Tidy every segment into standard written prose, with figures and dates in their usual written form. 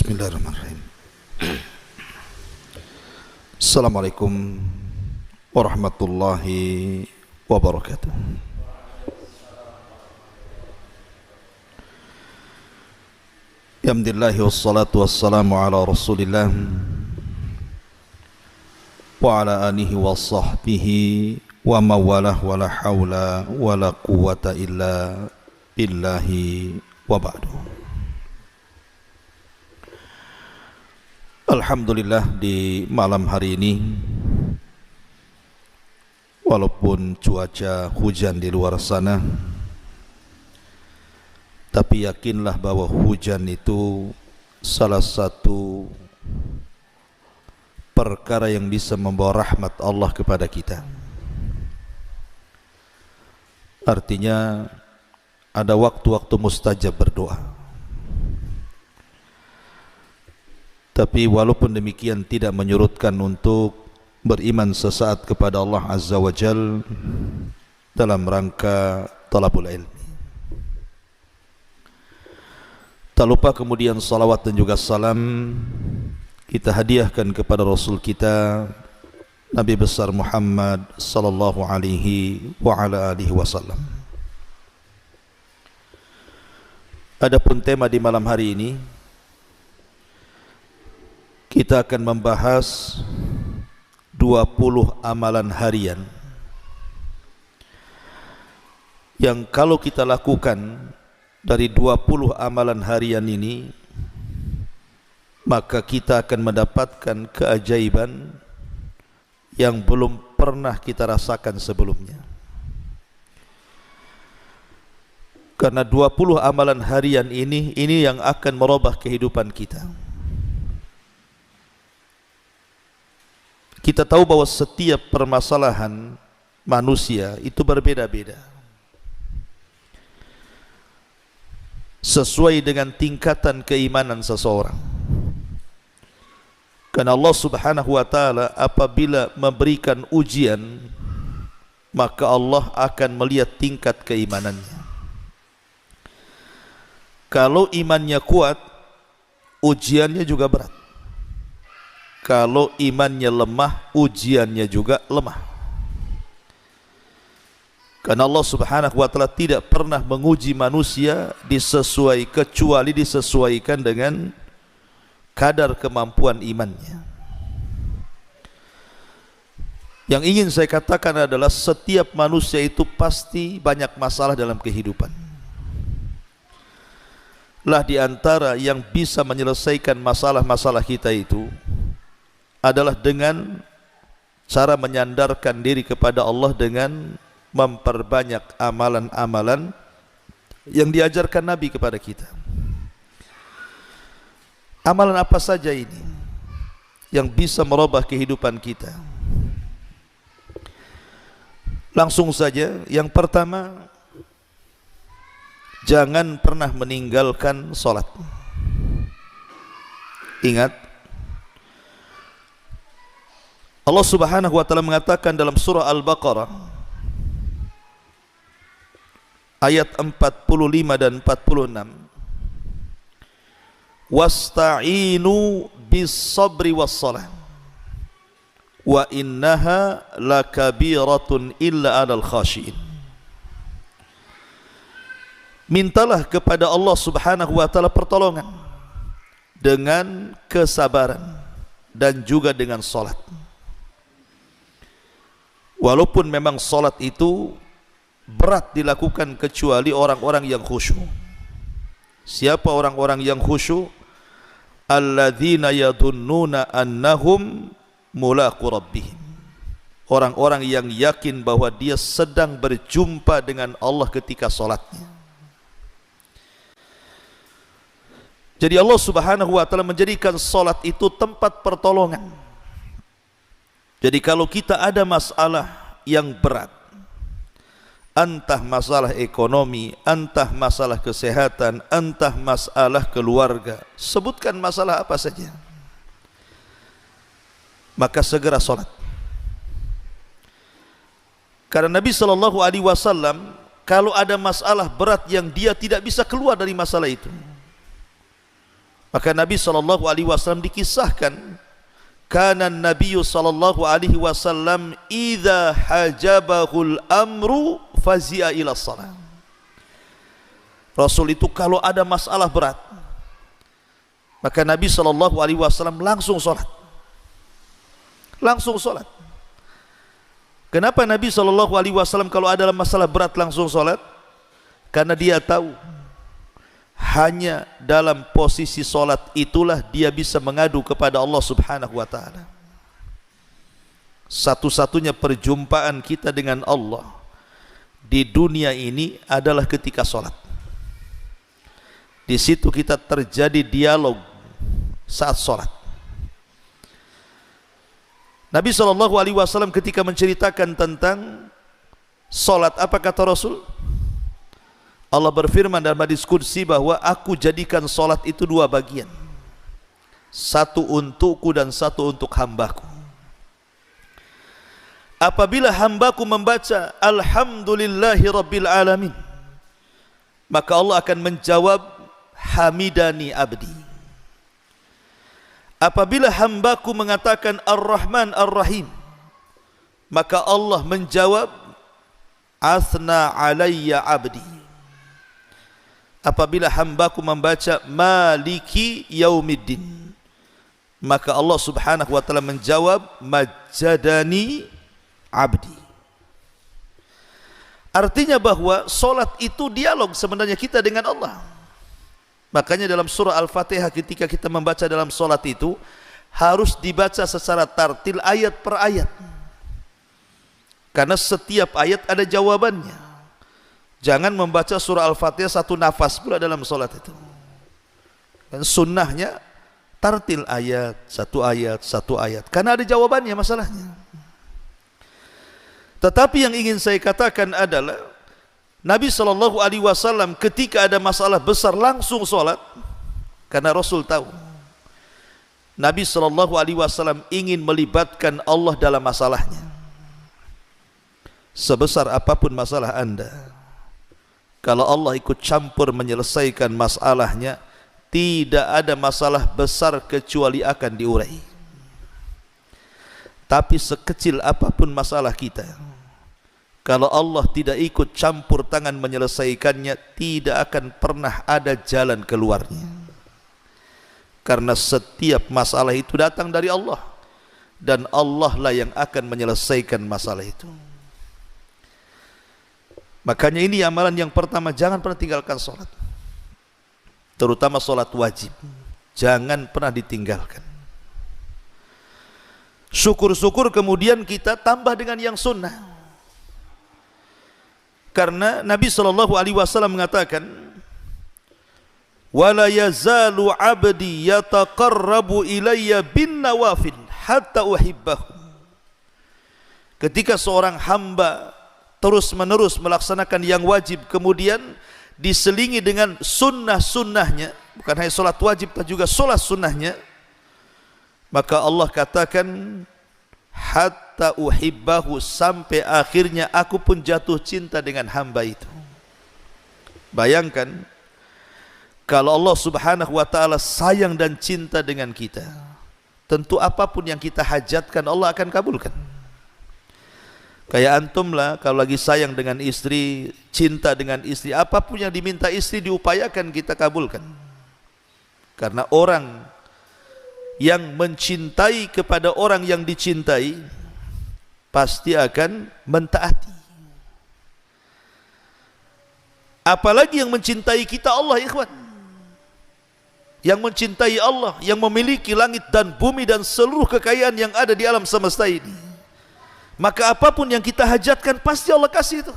Bismillahirrahmanirrahim. Assalamualaikum warahmatullahi wabarakatuh. Alhamdulillah wassalatu wassalamu ala Rasulillah wa ala alihi wa sahbihi wa mawalah wa la hawla wa la quwwata illa billahi wa ba'du. Alhamdulillah, di malam hari ini walaupun cuaca hujan di luar sana, tapi yakinlah bahwa hujan itu salah satu perkara yang bisa membawa rahmat Allah kepada kita. Artinya ada waktu-waktu mustajab berdoa. Tapi walaupun demikian tidak menyurutkan untuk beriman sesaat kepada Allah Azza wa Jal dalam rangka talabul ilmi. Tak lupa kemudian salawat dan juga salam kita hadiahkan kepada Rasul kita Nabi besar Muhammad sallallahu alaihi wa ala alihi wasallam. Adapun tema di malam hari ini, kita akan membahas 20 amalan harian yang kalau kita lakukan dari 20 amalan harian ini, maka kita akan mendapatkan keajaiban yang belum pernah kita rasakan sebelumnya. Karena 20 amalan harian ini yang akan merubah kehidupan kita. Kita tahu bahwa setiap permasalahan manusia itu berbeda-beda, sesuai dengan tingkatan keimanan seseorang. Karena Allah Subhanahu wa taala apabila memberikan ujian, maka Allah akan melihat tingkat keimanannya. Kalau imannya kuat, ujiannya juga berat. Kalau imannya lemah, ujiannya juga lemah. Karena Allah Subhanahu wa taala tidak pernah menguji manusia kecuali disesuaikan dengan kadar kemampuan imannya. Yang ingin saya katakan adalah setiap manusia itu pasti banyak masalah dalam kehidupan. Lah di antara yang bisa menyelesaikan masalah-masalah kita itu adalah dengan cara menyandarkan diri kepada Allah dengan memperbanyak amalan-amalan yang diajarkan Nabi kepada kita. Amalan apa saja ini yang bisa merubah kehidupan kita? Langsung saja, yang pertama, jangan pernah meninggalkan sholat. Ingat, Allah Subhanahu wa taala mengatakan dalam surah Al-Baqarah ayat 45 dan 46, wasta'inu bis-sabri was-salah wa innaha lakabiratun illa 'alal khashiin. Mintalah kepada Allah Subhanahu wa taala pertolongan dengan kesabaran dan juga dengan salat. Walaupun memang salat itu berat dilakukan kecuali orang-orang yang khusyuk. Siapa orang-orang yang khusyuk? Alladzina yadunnuna annahum mulaqu rabbihim. Orang-orang yang yakin bahwa dia sedang berjumpa dengan Allah ketika salatnya. Jadi Allah Subhanahu wa taala menjadikan salat itu tempat pertolongan. Jadi kalau kita ada masalah yang berat, entah masalah ekonomi, entah masalah kesehatan, entah masalah keluarga, sebutkan masalah apa saja, maka segera salat. Karena Nabi SAW kalau ada masalah berat yang dia tidak bisa keluar dari masalah itu, Maka Nabi SAW dikisahkan, kana Nabi SAW idza hajabahul amru fazi'a ila shalah. Rasul itu kalau ada masalah berat, maka Nabi SAW langsung sholat. Langsung sholat. Kenapa Nabi SAW kalau ada masalah berat langsung sholat? Karena dia tahu hanya dalam posisi sholat itulah dia bisa mengadu kepada Allah Subhanahu wa ta'ala. Satu-satunya perjumpaan kita dengan Allah di dunia ini adalah ketika sholat. Di situ kita terjadi dialog saat sholat. Nabi SAW ketika menceritakan tentang sholat, apa kata Rasul? Allah berfirman dalam hadis qudsi bahwa aku jadikan sholat itu dua bagian, satu untukku dan satu untuk hambaku. Apabila hambaku membaca Alhamdulillahi Rabbil Alamin, maka Allah akan menjawab Hamidani Abdi. Apabila hambaku mengatakan Ar-Rahman Ar-Rahim, maka Allah menjawab Athna Alayya Abdi. Apabila hambaku membaca Maliki Yaumiddin, maka Allah Subhanahu wa ta'ala menjawab Majadani Abdi. Artinya bahwa solat itu dialog sebenarnya kita dengan Allah. Makanya dalam surah Al-Fatihah ketika kita membaca dalam solat itu harus dibaca secara tartil ayat per ayat, karena setiap ayat ada jawabannya. Jangan membaca surah Al-Fatihah satu nafas pula dalam solat itu. Dan sunnahnya tartil ayat, satu ayat, karena ada jawabannya masalahnya. Tetapi yang ingin saya katakan adalah Nabi SAW ketika ada masalah besar langsung sholat, karena Rasul tahu Nabi SAW ingin melibatkan Allah dalam masalahnya. Sebesar apapun masalah anda, kalau Allah ikut campur menyelesaikan masalahnya, tidak ada masalah besar kecuali akan diurai. Tapi sekecil apapun masalah kita, kalau Allah tidak ikut campur tangan menyelesaikannya, tidak akan pernah ada jalan keluarnya. Karena setiap masalah itu datang dari Allah, dan Allah lah yang akan menyelesaikan masalah itu. Makanya ini amalan yang pertama, jangan pernah tinggalkan sholat. Terutama sholat wajib, jangan pernah ditinggalkan. Syukur-syukur kemudian kita tambah dengan yang sunnah. Karena Nabi SAW mengatakan, wala yazalu abdi yataqarrabu ilayya bin nawafil hatta uhibbahu. Ketika seorang hamba terus menerus melaksanakan yang wajib, kemudian diselingi dengan sunnah-sunnahnya, bukan hanya solat wajib tapi juga solat sunnahnya, maka Allah katakan hatta uhibbahu, sampai akhirnya aku pun jatuh cinta dengan hamba itu. Bayangkan kalau Allah Subhanahu wa ta'ala sayang dan cinta dengan kita, tentu apapun yang kita hajatkan Allah akan kabulkan. Kayak antum lah, kalau lagi sayang dengan istri, cinta dengan istri, apapun yang diminta istri diupayakan kita kabulkan. Karena orang yang mencintai kepada orang yang dicintai pasti akan mentaati. Apalagi yang mencintai kita Allah, ikhwan. Yang mencintai Allah, yang memiliki langit dan bumi dan seluruh kekayaan yang ada di alam semesta ini, maka apapun yang kita hajatkan pasti Allah kasih itu.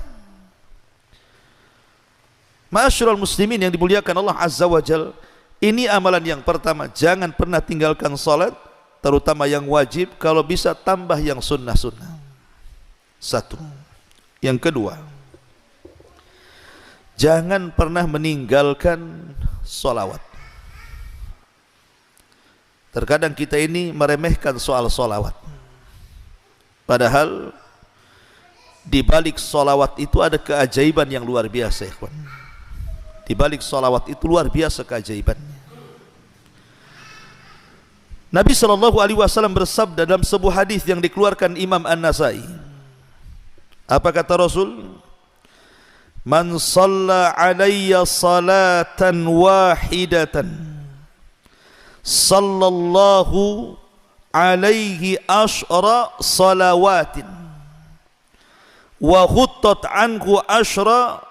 Ma'asyiral muslimin yang dimuliakan Allah Azza wa Jal, ini amalan yang pertama, jangan pernah tinggalkan salat, terutama yang wajib, kalau bisa tambah yang sunnah-sunnah. Satu. Yang kedua, jangan pernah meninggalkan sholawat. Terkadang kita ini meremehkan soal sholawat, padahal di balik sholawat itu ada keajaiban yang luar biasa, ikhwan. Di balik sholawat itu luar biasa keajaibannya. Nabi SAW bersabda dalam sebuah hadis yang dikeluarkan Imam An-Nasai. Apa kata Rasul? Man shalla alayya salatan wahidatan sallallahu alaihi ashra salawatin wa khuttat anhu ashra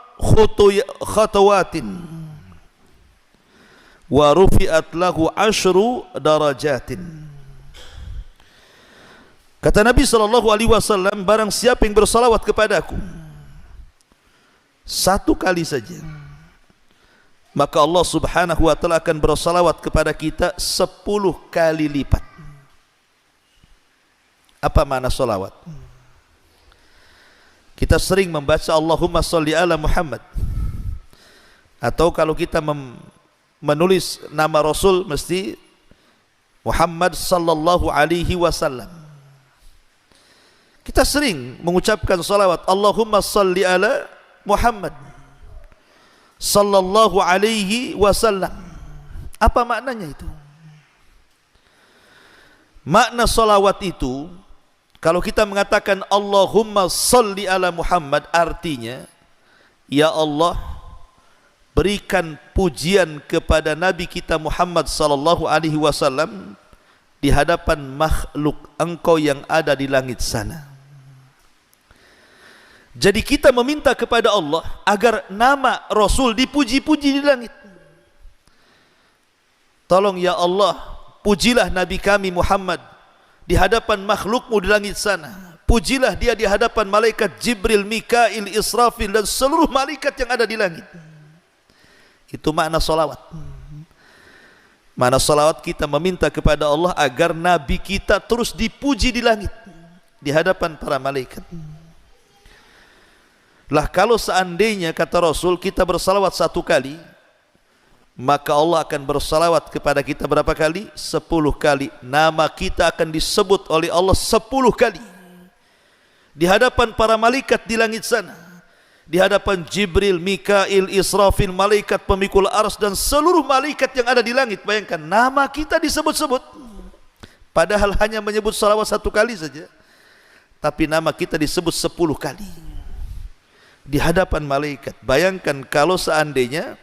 khatawatin wa rufi'at lahu ashru darajatin. Kata Nabi SAW, barang siapa yang bersalawat kepadaku satu kali saja, maka Allah Subhanahu wa ta'ala akan bersalawat kepada kita 10 kali lipat. Apa makna salawat? Kita sering membaca Allahumma salli ala Muhammad, atau kalau kita menulis nama Rasul mesti Muhammad sallallahu alaihi wasallam. Kita sering mengucapkan salawat Allahumma salli ala Muhammad sallallahu alaihi wasallam. Apa maknanya itu? Makna salawat itu, kalau kita mengatakan Allahumma salli ala Muhammad, artinya ya Allah, berikan pujian kepada Nabi kita Muhammad sallallahu alaihi wasallam di hadapan makhluk Engkau yang ada di langit sana. Jadi kita meminta kepada Allah agar nama Rasul dipuji-puji di langit. Tolong ya Allah, pujilah Nabi kami Muhammad di hadapan makhlukmu di langit sana. Pujilah dia di hadapan malaikat Jibril, Mikail, Israfil dan seluruh malaikat yang ada di langit. Itu makna salawat. Makna salawat, kita meminta kepada Allah agar Nabi kita terus dipuji di langit di hadapan para malaikat. Lah kalau seandainya kata Rasul kita bersalawat 1 kali, maka Allah akan bersalawat kepada kita berapa kali? 10 kali. Nama kita akan disebut oleh Allah 10 kali di hadapan para malaikat di langit sana, di hadapan Jibril, Mikail, Israfil, malaikat pemikul arsy dan seluruh malaikat yang ada di langit. Bayangkan nama kita disebut-sebut, padahal hanya menyebut salawat 1 kali saja, tapi nama kita disebut 10 kali di hadapan malaikat. Bayangkan kalau seandainya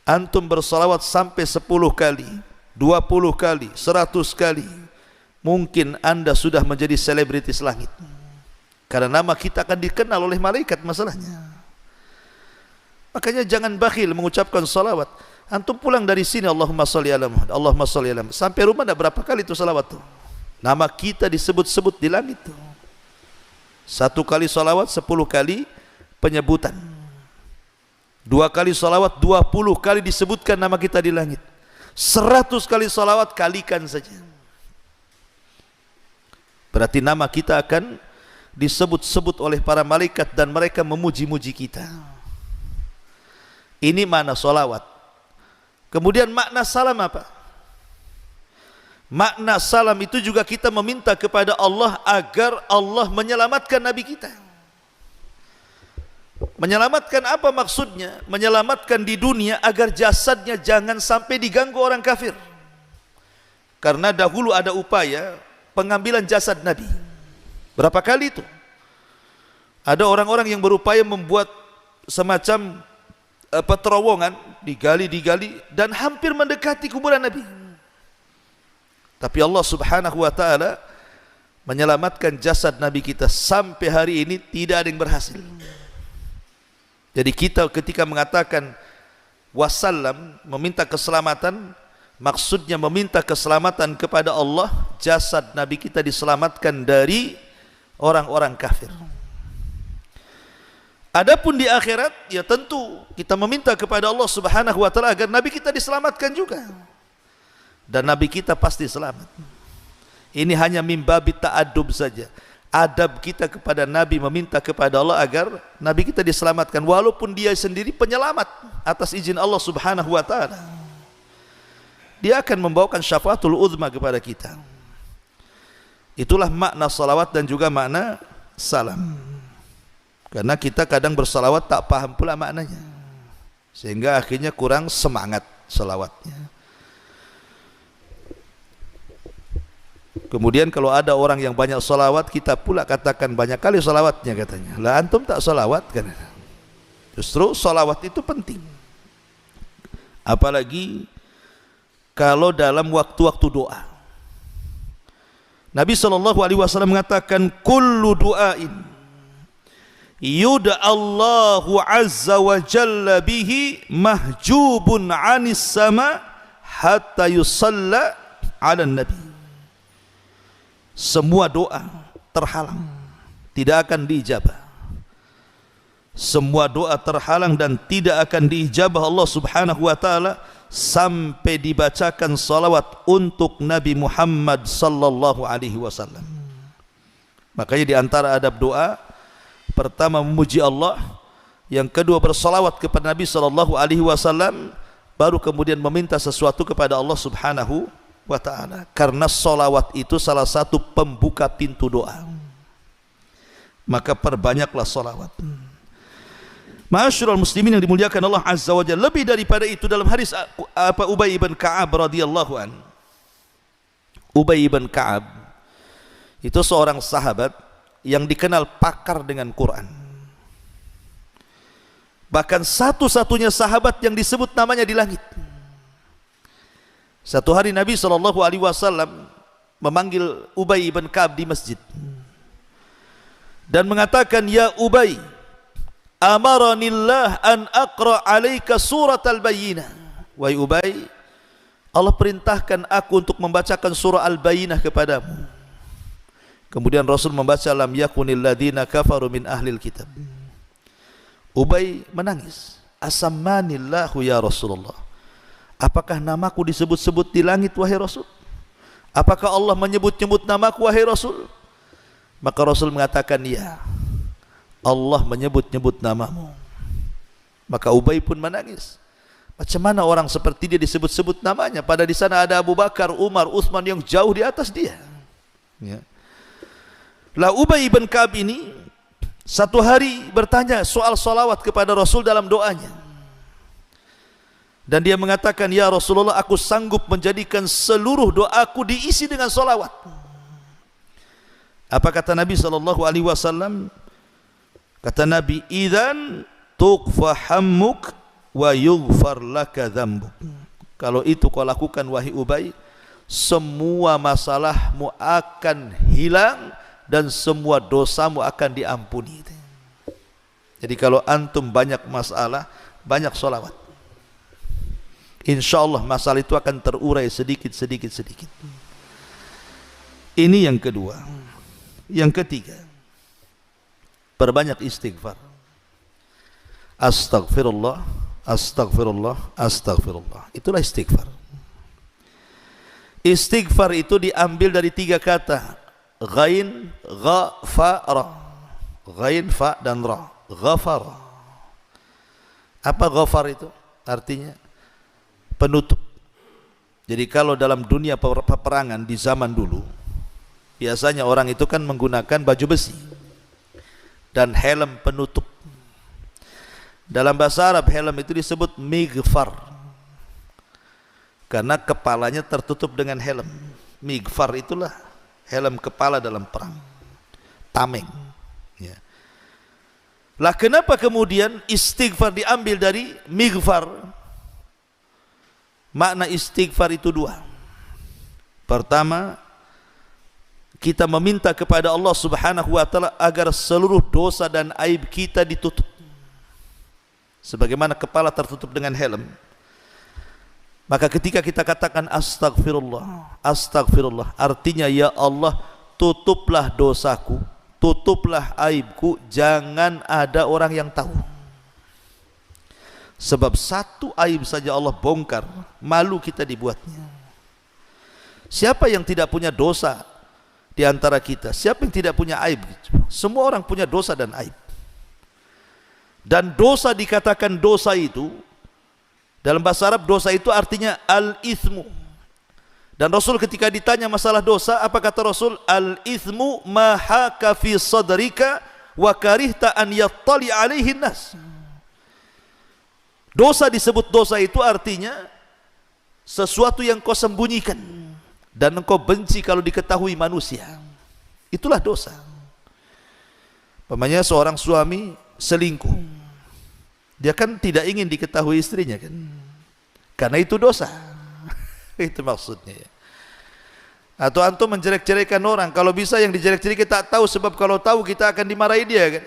antum bersalawat sampai 10 kali, 20 kali, 100 kali, mungkin anda sudah menjadi selebritis langit, karena nama kita akan dikenal oleh malaikat masalahnya. Makanya jangan bakhil mengucapkan salawat. Antum pulang dari sini Allahumma salli ala Muhammad, Allahumma salli ala Muhammad, sampai rumah ada berapa kali itu salawat tuh? Nama kita disebut-sebut di langit tuh. 1 kali salawat 10 kali penyebutan. 2 kali salawat 20 kali disebutkan nama kita di langit. 100 kali salawat kalikan saja, berarti nama kita akan disebut-sebut oleh para malaikat dan mereka memuji-muji kita. Ini makna salawat. Kemudian makna salam apa? Makna salam itu juga kita meminta kepada Allah agar Allah menyelamatkan Nabi kita. Menyelamatkan apa maksudnya? Menyelamatkan di dunia agar jasadnya jangan sampai diganggu orang kafir. Karena dahulu ada upaya pengambilan jasad Nabi. Berapa kali itu? Ada orang-orang yang berupaya membuat semacam terowongan, digali dan hampir mendekati kuburan Nabi. Tapi Allah Subhanahu wa ta'ala menyelamatkan jasad Nabi kita. Sampai hari ini tidak ada yang berhasil. Jadi kita ketika mengatakan wassalam, meminta keselamatan, maksudnya meminta keselamatan kepada Allah. Jasad Nabi kita diselamatkan dari orang-orang kafir. Adapun di akhirat, ya tentu kita meminta kepada Allah Subhanahu wa ta'ala agar Nabi kita diselamatkan juga. Dan Nabi kita pasti selamat. Ini hanya mimbabi ta'adub saja. Adab kita kepada Nabi, meminta kepada Allah agar Nabi kita diselamatkan, walaupun dia sendiri penyelamat atas izin Allah Subhanahu wa ta'ala. Dia akan membawakan syafaatul uzma kepada kita. Itulah makna salawat dan juga makna salam. Karena kita kadang bersalawat tak paham pula maknanya, sehingga akhirnya kurang semangat salawatnya. Kemudian kalau ada orang yang banyak salawat, kita pula katakan banyak kali salawatnya katanya. Lah antum tak salawat kan? Justru salawat itu penting. Apalagi kalau dalam waktu-waktu doa. Nabi SAW mengatakan, kullu du'ain yud'allahu azza wa jalla bihi mahjubun 'anis sama hatta yusalla 'ala nabi. Semua doa terhalang, tidak akan diijabah. Semua doa terhalang dan tidak akan diijabah Allah Subhanahu wa taala sampai dibacakan salawat untuk Nabi Muhammad sallallahu alaihi wasallam. Makanya di antara adab doa, pertama memuji Allah, yang kedua bersalawat kepada Nabi sallallahu alaihi wasallam, baru kemudian meminta sesuatu kepada Allah Subhanahu wa ta'ala. Karena salawat itu salah satu pembuka pintu doa. Maka perbanyaklah salawat. Ma'asyiral muslimin yang dimuliakan Allah Azza wa Jalla. Lebih daripada itu, dalam hadis Ubay ibn Ka'ab radhiyallahu an. Ubay ibn Ka'ab itu seorang sahabat yang dikenal pakar dengan Quran. Bahkan satu-satunya sahabat yang disebut namanya di langit. Satu hari Nabi SAW memanggil Ubay ibn Ka'ab di masjid dan mengatakan, ya Ubay, amaranillah an aqra alaika surat al-bayyinah. Wahai Ubay, Allah perintahkan aku untuk membacakan surah al-bayyinah kepadamu. Kemudian Rasul membaca, lam yakunil ladina kafaru min ahlil kitab. Ubay menangis, asammanillahu ya Rasulullah, apakah namaku disebut-sebut di langit wahai Rasul? Apakah Allah menyebut-nyebut namaku wahai Rasul? Maka Rasul mengatakan, ya, Allah menyebut-nyebut namamu. Maka Ubay pun menangis. Macam mana orang seperti dia disebut-sebut namanya, pada di sana ada Abu Bakar, Umar, Utsman yang jauh di atas dia. Ya. Lah Ubay ibn Ka'ab ini satu hari bertanya soal salawat kepada Rasul dalam doanya. Dan dia mengatakan, ya Rasulullah, aku sanggup menjadikan seluruh doaku diisi dengan salawat. Apa kata Nabi SAW? Kata Nabi, idzan tughfa hammuk wa yughfar laka dzambuk. Kalau itu kau lakukan wahai Ubay, semua masalahmu akan hilang dan semua dosamu akan diampuni. Jadi kalau antum banyak masalah, banyak salawat, insyaallah masalah itu akan terurai sedikit. Ini yang kedua. Yang ketiga, perbanyak istighfar. Astaghfirullah, astaghfirullah, astaghfirullah. Itulah istighfar. Istighfar itu diambil dari tiga kata, ghain, gha, fa, ra. Ghain, fa, dan ra. Ghafar. Apa ghafar itu? Artinya penutup. Jadi kalau dalam dunia peperangan di zaman dulu, biasanya orang itu kan menggunakan baju besi dan helm penutup. Dalam bahasa Arab helm itu disebut mighfar, karena kepalanya tertutup dengan helm. Mighfar itulah helm kepala dalam perang, tameng. Ya. Lah kenapa kemudian istighfar diambil dari mighfar? Makna istighfar itu dua. Pertama, kita meminta kepada Allah Subhanahu wa taala agar seluruh dosa dan aib kita ditutup. Sebagaimana kepala tertutup dengan helm. Maka ketika kita katakan astagfirullah, astagfirullah, artinya ya Allah, tutuplah dosaku, tutuplah aibku, jangan ada orang yang tahu. Sebab satu aib saja Allah bongkar, malu kita dibuatnya. Siapa yang tidak punya dosa di antara kita? Siapa yang tidak punya aib? Semua orang punya dosa dan aib. Dan dosa dikatakan dosa itu, dalam bahasa Arab dosa itu artinya al-ithmu. Dan Rasul ketika ditanya masalah dosa, apa kata Rasul? Al-ithmu ma haka fi sadrika wa karihta an yattali alaihi nas. Dosa disebut dosa itu artinya sesuatu yang kau sembunyikan, dan engkau benci kalau diketahui manusia. Itulah dosa. Umpamanya seorang suami selingkuh, dia kan tidak ingin diketahui istrinya kan, karena itu dosa. Itu maksudnya ya. Atau antum menjelek-jelekan orang, kalau bisa yang dijelek-jelekan kita tahu, sebab kalau tahu kita akan dimarahi dia kan.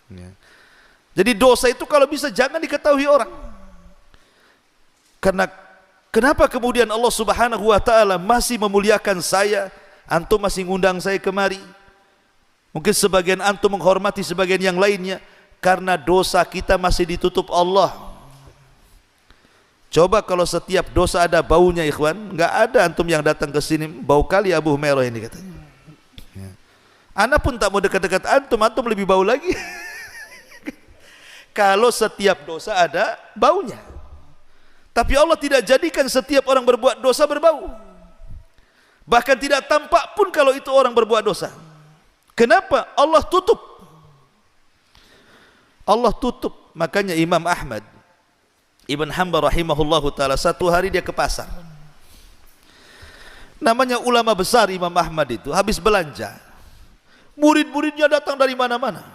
Ya. Jadi dosa itu kalau bisa jangan diketahui orang. Karena kenapa kemudian Allah Subhanahu wa taala masih memuliakan saya, antum masih ngundang saya kemari? Mungkin sebagian antum menghormati sebagian yang lainnya karena dosa kita masih ditutup Allah. Coba kalau setiap dosa ada baunya ikhwan, enggak ada antum yang datang ke sini bau kali Abu Humairah ini katanya. Ya. Ana pun tak mau dekat-dekat antum, antum lebih bau lagi. Kalau setiap dosa ada baunya. Tapi Allah tidak jadikan setiap orang berbuat dosa berbau. Bahkan tidak tampak pun kalau itu orang berbuat dosa. Kenapa? Allah tutup. Allah tutup. Makanya Imam Ahmad Ibn Hanbal rahimahullahu ta'ala satu hari dia ke pasar. Namanya ulama besar Imam Ahmad itu, habis belanja. Murid-muridnya datang dari mana-mana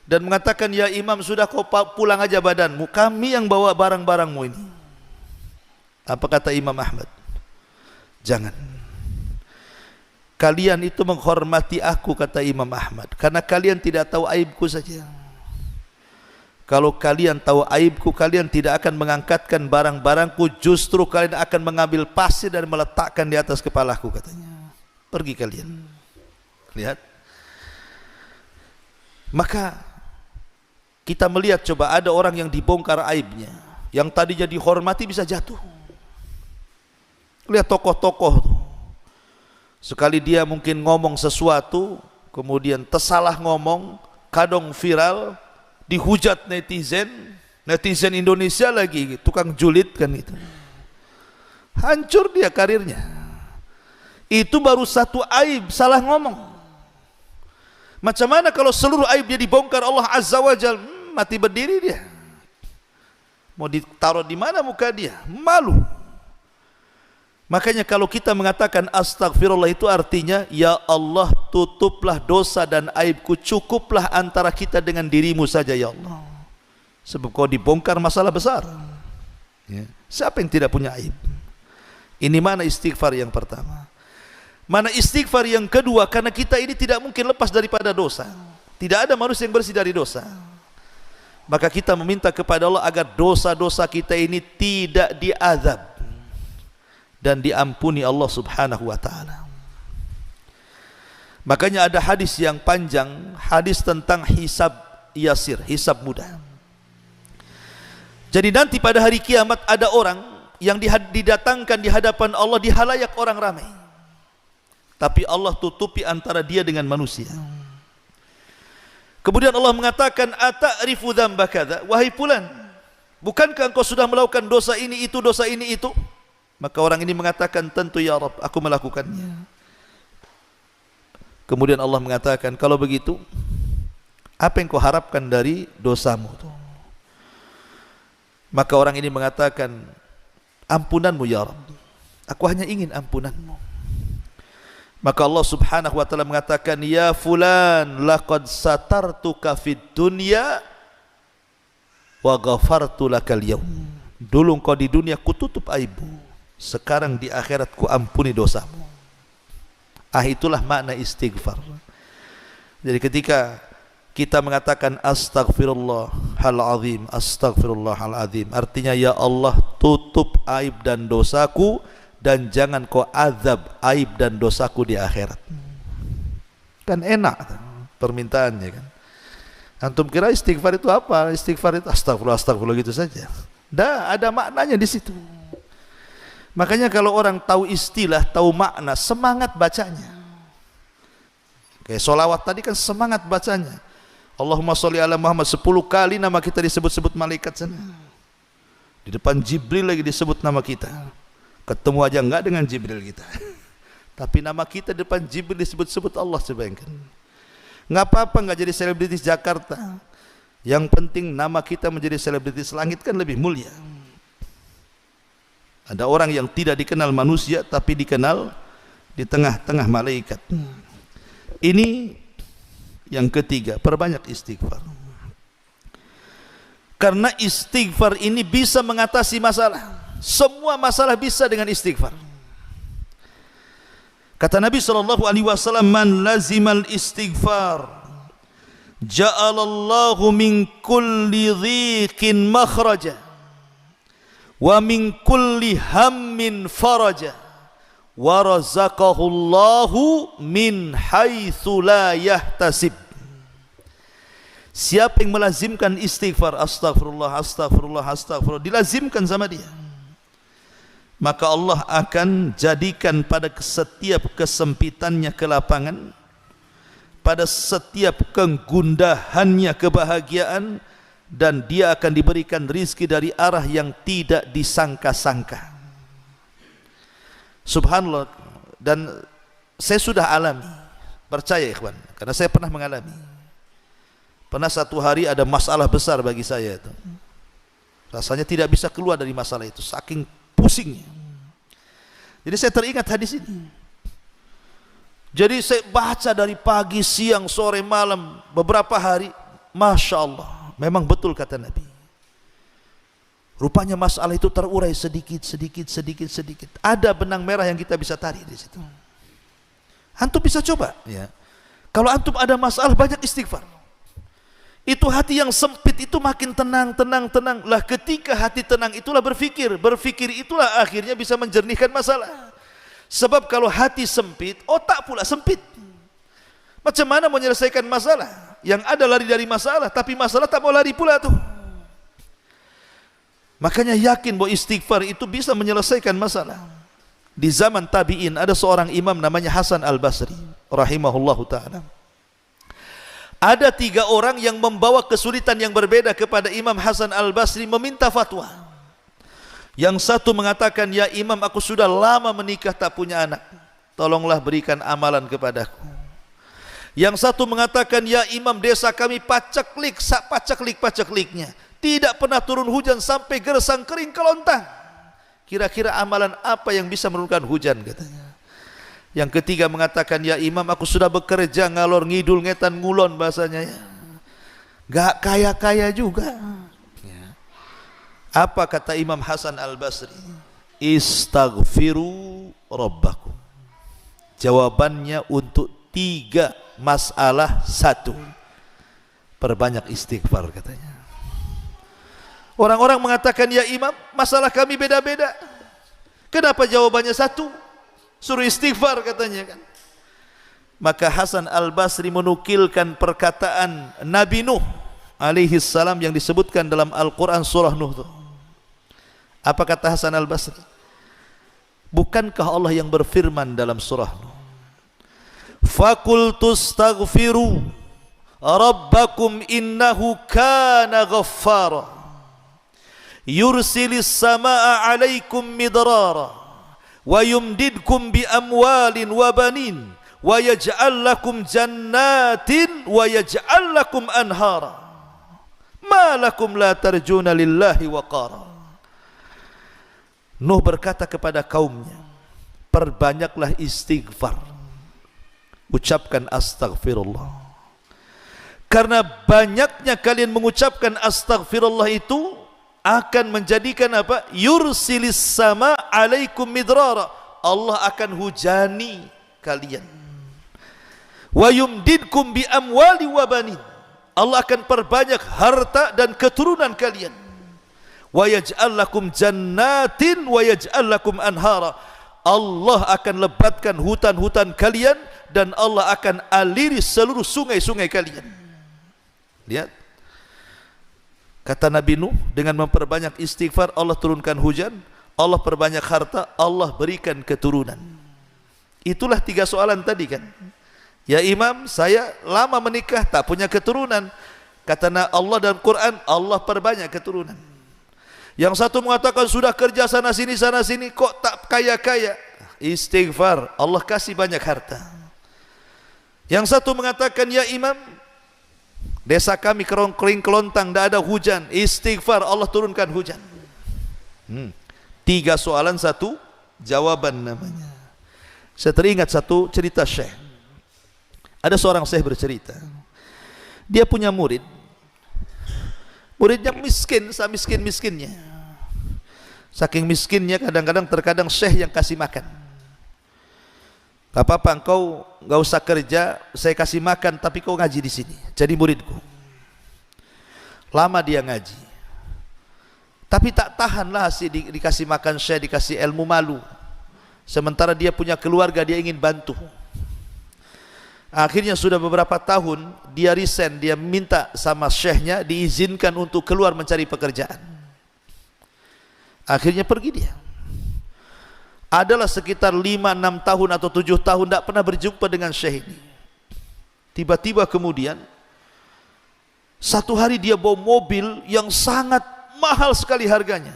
dan mengatakan, ya Imam, sudah kau pulang aja badanmu, kami yang bawa barang-barangmu ini. Apa kata Imam Ahmad? Jangan. Kalian itu menghormati aku, kata Imam Ahmad, karena kalian tidak tahu aibku saja. Kalau kalian tahu aibku, kalian tidak akan mengangkatkan barang-barangku, justru kalian akan mengambil pasir dan meletakkan di atas kepalaku, katanya. Pergi kalian. Lihat. Maka kita melihat, coba ada orang yang dibongkar aibnya, yang tadinya dihormati bisa jatuh. Lihat tokoh-tokoh tuh. Sekali dia mungkin ngomong sesuatu, kemudian tersalah ngomong, kadang viral, dihujat netizen Indonesia lagi, tukang julid kan itu. Hancur dia karirnya. Itu baru satu aib, salah ngomong. Macam mana kalau seluruh aib dia dibongkar Allah Azza wa Jal, mati berdiri dia. Mau ditaruh di mana muka dia? Malu. Makanya kalau kita mengatakan astagfirullah itu artinya, ya Allah, tutuplah dosa dan aibku, cukuplah antara kita dengan dirimu saja ya Allah. Sebab kau dibongkar masalah besar. Ya. Siapa yang tidak punya aib? Ini mana istighfar yang pertama. Mana istighfar yang kedua, karena kita ini tidak mungkin lepas daripada dosa. Tidak ada manusia yang bersih dari dosa. Maka kita meminta kepada Allah agar dosa-dosa kita ini tidak diazab dan diampuni Allah Subhanahu wa ta'ala. Makanya ada hadis yang panjang, hadis tentang hisab yasir, hisab mudah. Jadi nanti pada hari kiamat ada orang yang didatangkan di hadapan Allah di halayak orang ramai, tapi Allah tutupi antara dia dengan manusia. Kemudian Allah mengatakan, ata'rifu dzamba kadza, wahai fulan, bukankah engkau sudah melakukan dosa ini itu, dosa ini itu? Maka orang ini mengatakan, tentu ya Rabb, aku melakukannya. Kemudian Allah mengatakan, kalau begitu, apa yang kau harapkan dari dosamu? Maka orang ini mengatakan, ampunanmu ya Rabb, aku hanya ingin ampunanmu. Maka Allah Subhanahu wa ta'ala mengatakan, ya fulan, laqad satartuka fid dunya wa ghafartu lakal yaum. Dulu engkau di dunia kututup aibmu, sekarang di akhirat ku ampuni dosamu. Itulah makna istighfar. Jadi ketika kita mengatakan astaghfirullahaladzim, astaghfirullahaladzim, artinya ya Allah, tutup aib dan dosaku, dan jangan kau azab aib dan dosaku di akhirat. Kan enak permintaannya kan. Antum kira istighfar itu apa? Istighfar itu astagfirullah, astagfirullah gitu saja. Dah ada maknanya di situ. Makanya kalau orang tahu istilah, tahu makna, semangat bacanya. Kayak solawat tadi kan semangat bacanya. Allahumma sholli ala Muhammad, 10 kali nama kita disebut-sebut malaikat sana. Di depan Jibril lagi disebut nama kita. Ketemu aja enggak dengan Jibril kita. Tapi nama kita di depan Jibril disebut-sebut Allah, sebayangkan. Enggak apa-apa enggak jadi selebritis Jakarta. Yang penting nama kita menjadi selebritis langit kan lebih mulia. Ada orang yang tidak dikenal manusia tapi dikenal di tengah-tengah malaikat. Ini yang ketiga, perbanyak istighfar. Karena istighfar ini bisa mengatasi masalah. Semua masalah bisa dengan istighfar. Kata Nabi SAW, man lazimal istighfar ja'alallahu min kulli dhiqin makhraja wa min kulli hammin faraja wa razaqahullahu min haitsu la yahtasib. Siapa yang melazimkan istighfar, astagfirullah, astagfirullah, astagfirullah, dilazimkan sama dia, maka Allah akan jadikan pada setiap kesempitannya kelapangan, pada setiap kegundahannya kebahagiaan, dan dia akan diberikan rizki dari arah yang tidak disangka-sangka. Subhanallah. Dan saya sudah alami, percaya ikhwan, karena saya pernah mengalami. Pernah satu hari ada masalah besar bagi saya itu. Rasanya tidak bisa keluar dari masalah itu, saking pusingnya. Jadi saya teringat hadis ini. Jadi saya baca dari pagi, siang, sore, malam, beberapa hari. Masya Allah, memang betul kata Nabi. Rupanya masalah itu terurai sedikit. Ada benang merah yang kita bisa tarik di situ. Antum bisa coba, ya. Kalau antum ada masalah, banyak istighfar. Itu hati yang sempit itu makin tenang. Lah ketika hati tenang itulah berfikir itulah akhirnya bisa menjernihkan masalah. Sebab kalau hati sempit, otak pula sempit. Macam mana menyelesaikan masalah? Yang ada lari dari masalah, tapi masalah tak mau lari pula tuh. Makanya yakin bahwa istighfar itu bisa menyelesaikan masalah. Di zaman tabi'in ada seorang imam namanya Hasan Al-Basri rahimahullahu ta'ala. Ada 3 orang yang membawa kesulitan yang berbeda kepada Imam Hasan Al-Basri meminta fatwa. Yang satu mengatakan, ya Imam, aku sudah lama menikah tak punya anak, tolonglah berikan amalan kepadaku. Yang satu mengatakan, ya Imam, desa kami paceklik pacekliknya, tidak pernah turun hujan sampai gersang kering kelontang. Kira-kira amalan apa yang bisa menurunkan hujan, katanya. Yang ketiga mengatakan, ya Imam, aku sudah bekerja ngalor ngidul ngetan ngulon bahasanya, ya. Gak kaya-kaya juga, ya. Apa kata Imam Hasan Al-Basri? Istaghfiru rabbakum. Jawabannya untuk 3 masalah 1, perbanyak istighfar, katanya. Orang-orang mengatakan, ya Imam, masalah kami beda-beda, kenapa jawabannya 1? Suruh istighfar, katanya kan. Maka Hasan Al-Basri menukilkan perkataan Nabi Nuh alaihi salam yang disebutkan dalam Al-Quran surah Nuh itu. Apa kata Hasan Al-Basri? Bukankah Allah yang berfirman dalam surah Nuh, Fakultu astaghfiru rabbakum innahu kana ghaffara yursilis samaa alaikum midrara wa yumdidkum bi amwalin wa banin wa yaj'al lakum jannatin wa yaj'al lakum anhara ma lakum la tarjuna lillahi waqara. Nuh berkata kepada kaumnya, perbanyaklah istighfar, ucapkan astagfirullah, karena banyaknya kalian mengucapkan astagfirullah itu akan menjadikan apa? Yursilis sama alaikum midrara, Allah akan hujani kalian. Wa yumdidkum bi amwali wa banin, Allah akan perbanyak harta dan keturunan kalian. Wa yaj'al lakum jannatin wa yaj'al lakum anhara, Allah akan lebatkan hutan-hutan kalian dan Allah akan aliri seluruh sungai-sungai kalian. Lihat, kata Nabi Nuh, dengan memperbanyak istighfar Allah turunkan hujan, Allah perbanyak harta, Allah berikan keturunan. Itulah 3 soalan tadi kan. Ya Imam, saya lama menikah tak punya keturunan. Kata Allah dan Quran, Allah perbanyak keturunan. Yang satu mengatakan sudah kerja sana sini kok tak kaya-kaya. Istighfar, Allah kasih banyak harta. Yang satu mengatakan, ya Imam, desa kami kering kelontang, tidak ada hujan. Istighfar, Allah turunkan hujan. 3 3 soalan 1 jawaban namanya. Saya teringat satu cerita syekh. Ada seorang syekh bercerita, dia punya murid, muridnya miskin, miskin-miskinnya. Saking miskinnya kadang-kadang syekh yang kasih makan. Gak apa-apa, engkau gak usah kerja, saya kasih makan, tapi kau ngaji di sini, jadi muridku. Lama dia ngaji, tapi tak tahanlah dikasih makan syekh, dikasih ilmu, malu. Sementara dia punya keluarga, dia ingin bantu. Akhirnya sudah beberapa tahun dia resign, dia minta sama syekhnya diizinkan untuk keluar mencari pekerjaan. Akhirnya pergi dia. Adalah sekitar 5-6 tahun atau 7 tahun tidak pernah berjumpa dengan syekh ini. Tiba-tiba kemudian satu hari dia bawa mobil yang sangat mahal sekali harganya,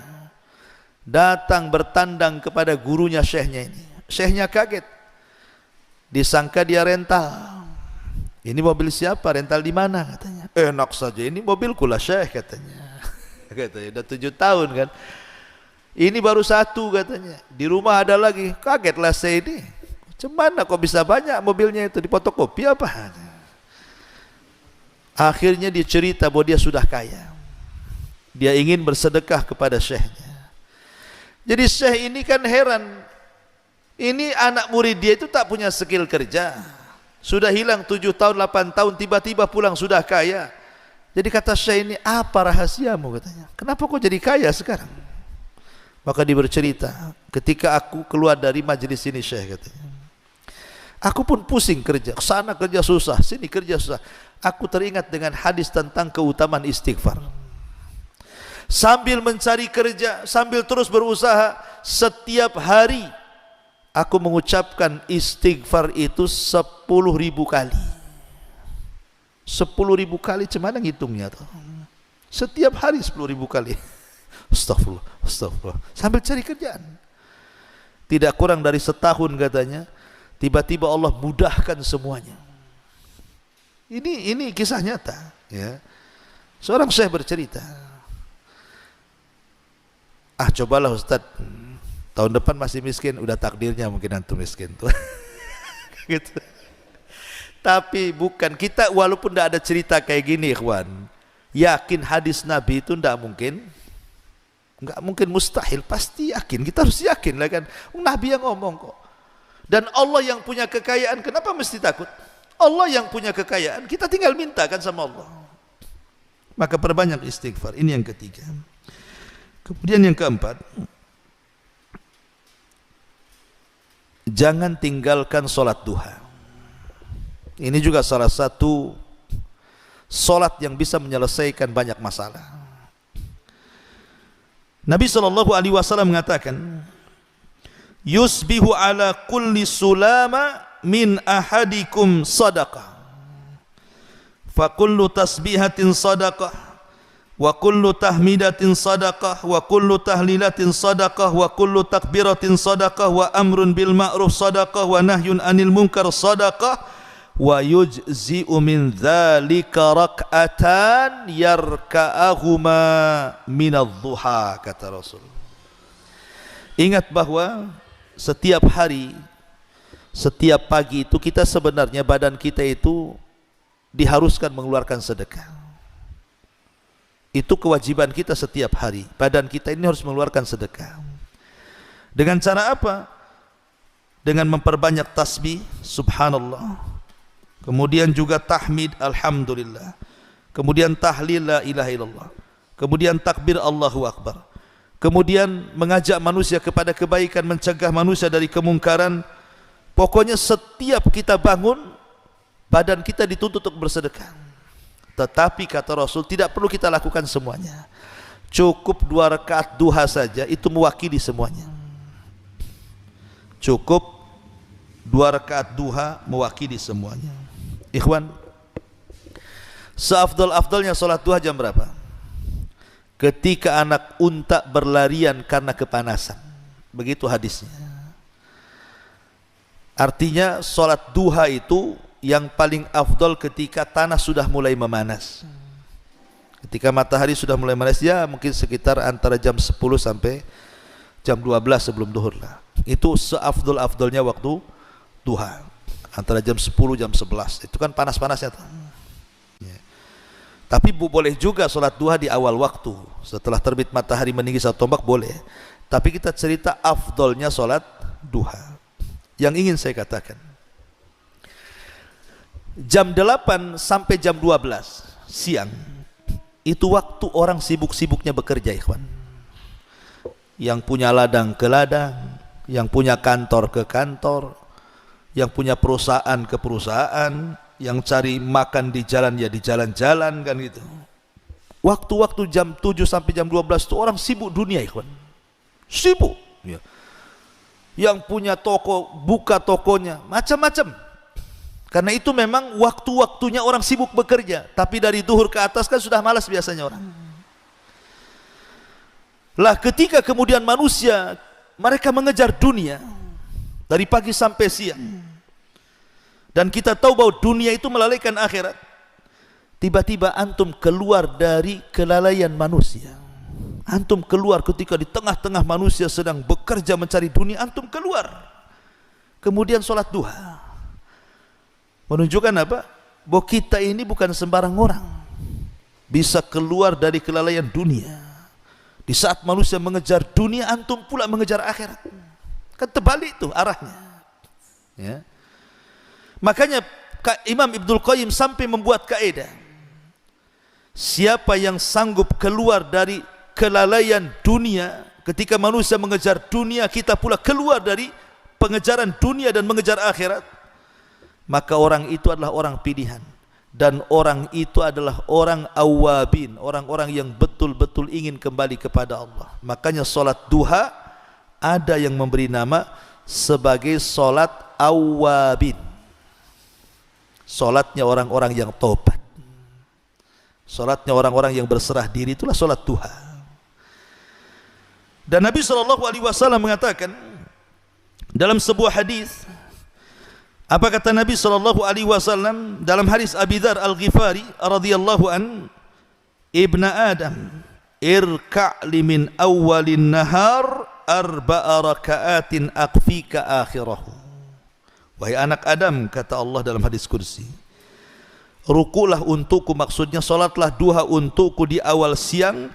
datang bertandang kepada gurunya syekhnya ini. Syekhnya kaget, disangka dia rental. Ini mobil siapa? Rental di mana? Katanya. Enak saja, ini mobilku lah syekh, katanya. Katanya udah 7 tahun kan. Ini baru 1 katanya. Di rumah ada lagi. Kagetlah saya ini. Cemana kok bisa banyak mobilnya itu, di fotokopi apa? Akhirnya dia cerita bahwa dia sudah kaya. Dia ingin bersedekah kepada syekhnya. Jadi syekh ini kan heran. Ini anak murid dia itu tak punya skill kerja. Sudah hilang 7 tahun, 8 tahun, tiba-tiba pulang sudah kaya. Jadi kata syekh ini, apa rahasiamu katanya? Kenapa kau jadi kaya sekarang? Maka dia bercerita, ketika aku keluar dari majelis ini syekh katanya, aku pun pusing kerja, sana kerja susah, sini kerja susah. Aku teringat dengan hadis tentang keutamaan istighfar. Sambil mencari kerja, sambil terus berusaha, setiap hari aku mengucapkan istighfar itu 10.000 kali. 10.000 kali, cemana ngitungnya tuh? Setiap hari 10.000 kali. Astagfirullah, astagfirullah. Sambil cari kerjaan. Tidak kurang dari setahun katanya, tiba-tiba Allah mudahkan semuanya. Ini kisah nyata, ya. Seorang syekh bercerita, cobalah Ustaz, tahun depan masih miskin, udah takdirnya mungkin antum miskin tuh. Gitu. Tapi bukan, kita walaupun tidak ada cerita kayak gini ikhwan, yakin hadis Nabi itu tidak mungkin, nggak mungkin, mustahil, pasti yakin. Kita harus yakin lah kan, Nabi yang ngomong kok. Dan Allah yang punya kekayaan, kenapa mesti takut? Allah yang punya kekayaan, kita tinggal minta kan sama Allah. Maka perbanyak istighfar. Ini yang ketiga. Kemudian yang keempat, jangan tinggalkan sholat duha. Ini juga salah satu sholat yang bisa menyelesaikan banyak masalah. Nabi SAW mengatakan, yusbihu ala kulli sulama min ahadikum sadaqah, fa kullu tasbihatin sadaqah, wa kullu tahmidatin sadaqah, wa kullu tahlilatin sadaqah, wa kullu takbiratin sadaqah, wa amrun bil ma'ruf sadaqah, wa nahyun anil munkar sadaqah, wa yujzi'u min dzalika rak'atan yarka'ahuma minadh-dhuha, kata Rasul. Ingat bahwa setiap hari, setiap pagi itu kita sebenarnya badan kita itu diharuskan mengeluarkan sedekah. Itu kewajiban kita setiap hari. Badan kita ini harus mengeluarkan sedekah. Dengan cara apa? Dengan memperbanyak tasbih subhanallah, kemudian juga tahmid alhamdulillah, kemudian tahlil la ilaha illallah, kemudian takbir Allahu akbar, kemudian mengajak manusia kepada kebaikan, mencegah manusia dari kemungkaran. Pokoknya setiap kita bangun, badan kita dituntut untuk bersedekah. Tetapi kata Rasul, tidak perlu kita lakukan semuanya. Cukup 2 rakaat duha saja, itu mewakili semuanya. Cukup 2 rakaat duha mewakili semuanya. Ikhwan, seafdal-afdalnya sholat duha jam berapa? Ketika anak unta berlarian karena kepanasan. Begitu hadisnya. Artinya sholat duha itu yang paling afdal ketika tanah sudah mulai memanas. Ketika matahari sudah mulai memanas, ya mungkin sekitar antara jam 10 sampai jam 12 sebelum duhur lah. Itu seafdol-afdolnya waktu duha, antara jam 10 jam 11. Itu kan panas-panasnya tuh. Ya. Tapi boleh juga sholat duha di awal waktu, setelah terbit matahari meninggi satu tombak boleh. Tapi kita cerita afdolnya sholat duha. Yang ingin saya katakan, jam 8 sampai jam 12 siang itu waktu orang sibuk-sibuknya bekerja, ikhwan. Yang punya ladang ke ladang, yang punya kantor ke kantor, yang punya perusahaan ke perusahaan, yang cari makan di jalan ya di jalan-jalan kan gitu. Waktu-waktu jam 7 sampai jam 12 itu orang sibuk dunia, ikhwan. Sibuk ya. Yang punya toko buka tokonya macam-macam, karena itu memang waktu-waktunya orang sibuk bekerja. Tapi dari duhur ke atas kan sudah malas biasanya orang. Lah ketika kemudian manusia mereka mengejar dunia dari pagi sampai siang, dan kita tahu bahwa dunia itu melalaikan akhirat, tiba-tiba antum keluar dari kelalaian manusia. Antum keluar ketika di tengah-tengah manusia sedang bekerja mencari dunia, antum keluar. Kemudian sholat duha. Menunjukkan apa? Bahwa kita ini bukan sembarang orang. Bisa keluar dari kelalaian dunia. Di saat manusia mengejar dunia, antum pula mengejar akhirat. Kan terbalik itu arahnya. Ya. Makanya Imam Ibnul Qayyim sampai membuat kaidah. Siapa yang sanggup keluar dari kelalaian dunia, ketika manusia mengejar dunia, kita pula keluar dari pengejaran dunia dan mengejar akhirat, maka orang itu adalah orang pilihan, dan orang itu adalah orang awabin, orang-orang yang betul-betul ingin kembali kepada Allah. Makanya solat duha ada yang memberi nama sebagai solat awabin, solatnya orang-orang yang taubat, solatnya orang-orang yang berserah diri, itulah solat duha. Dan Nabi SAW mengatakan dalam sebuah hadis, apa kata Nabi SAW dalam hadis Abi Dzar Al-Ghifari radhiyallahu an, Ibna Adam, irka' li min awwalin nahar arba'a raka'atin aqfika akhirahu. Wahai anak Adam, kata Allah dalam hadis kursi, rukulah untukku, maksudnya salatlah duha untukku di awal siang,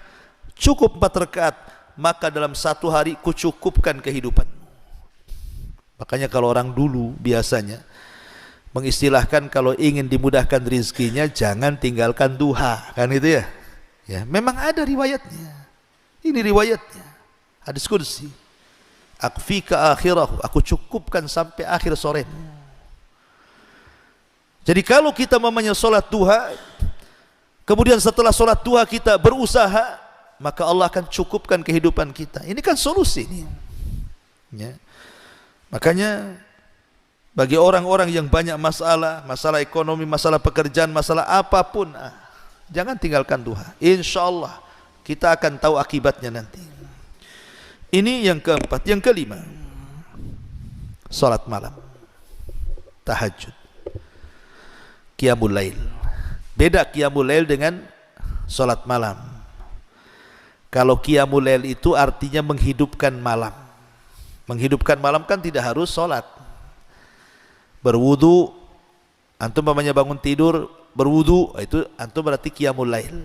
cukup 4 rakaat, maka dalam satu hari kucukupkan kehidupan. Makanya kalau orang dulu biasanya mengistilahkan kalau ingin dimudahkan rizkinya jangan tinggalkan duha, kan itu ya. Ya, memang ada riwayatnya. Ini riwayatnya. Hadis kursi. Akfika akhirahu, aku cukupkan sampai akhir sore. Jadi kalau kita mamanya solat duha, kemudian setelah solat duha kita berusaha, maka Allah akan cukupkan kehidupan kita. Ini kan solusi ini. Ya. Makanya bagi orang-orang yang banyak masalah, masalah ekonomi, masalah pekerjaan, masalah apapun, jangan tinggalkan duha. Insya Allah kita akan tahu akibatnya nanti. Ini yang keempat. Yang kelima, salat malam, tahajud, qiyamul lail. Beda qiyamul lail dengan salat malam. Kalau qiyamul lail itu artinya menghidupkan malam. Menghidupkan malam kan tidak harus sholat. Berwudu, antum namanya bangun tidur, berwudu, itu antum berarti qiyamul lail.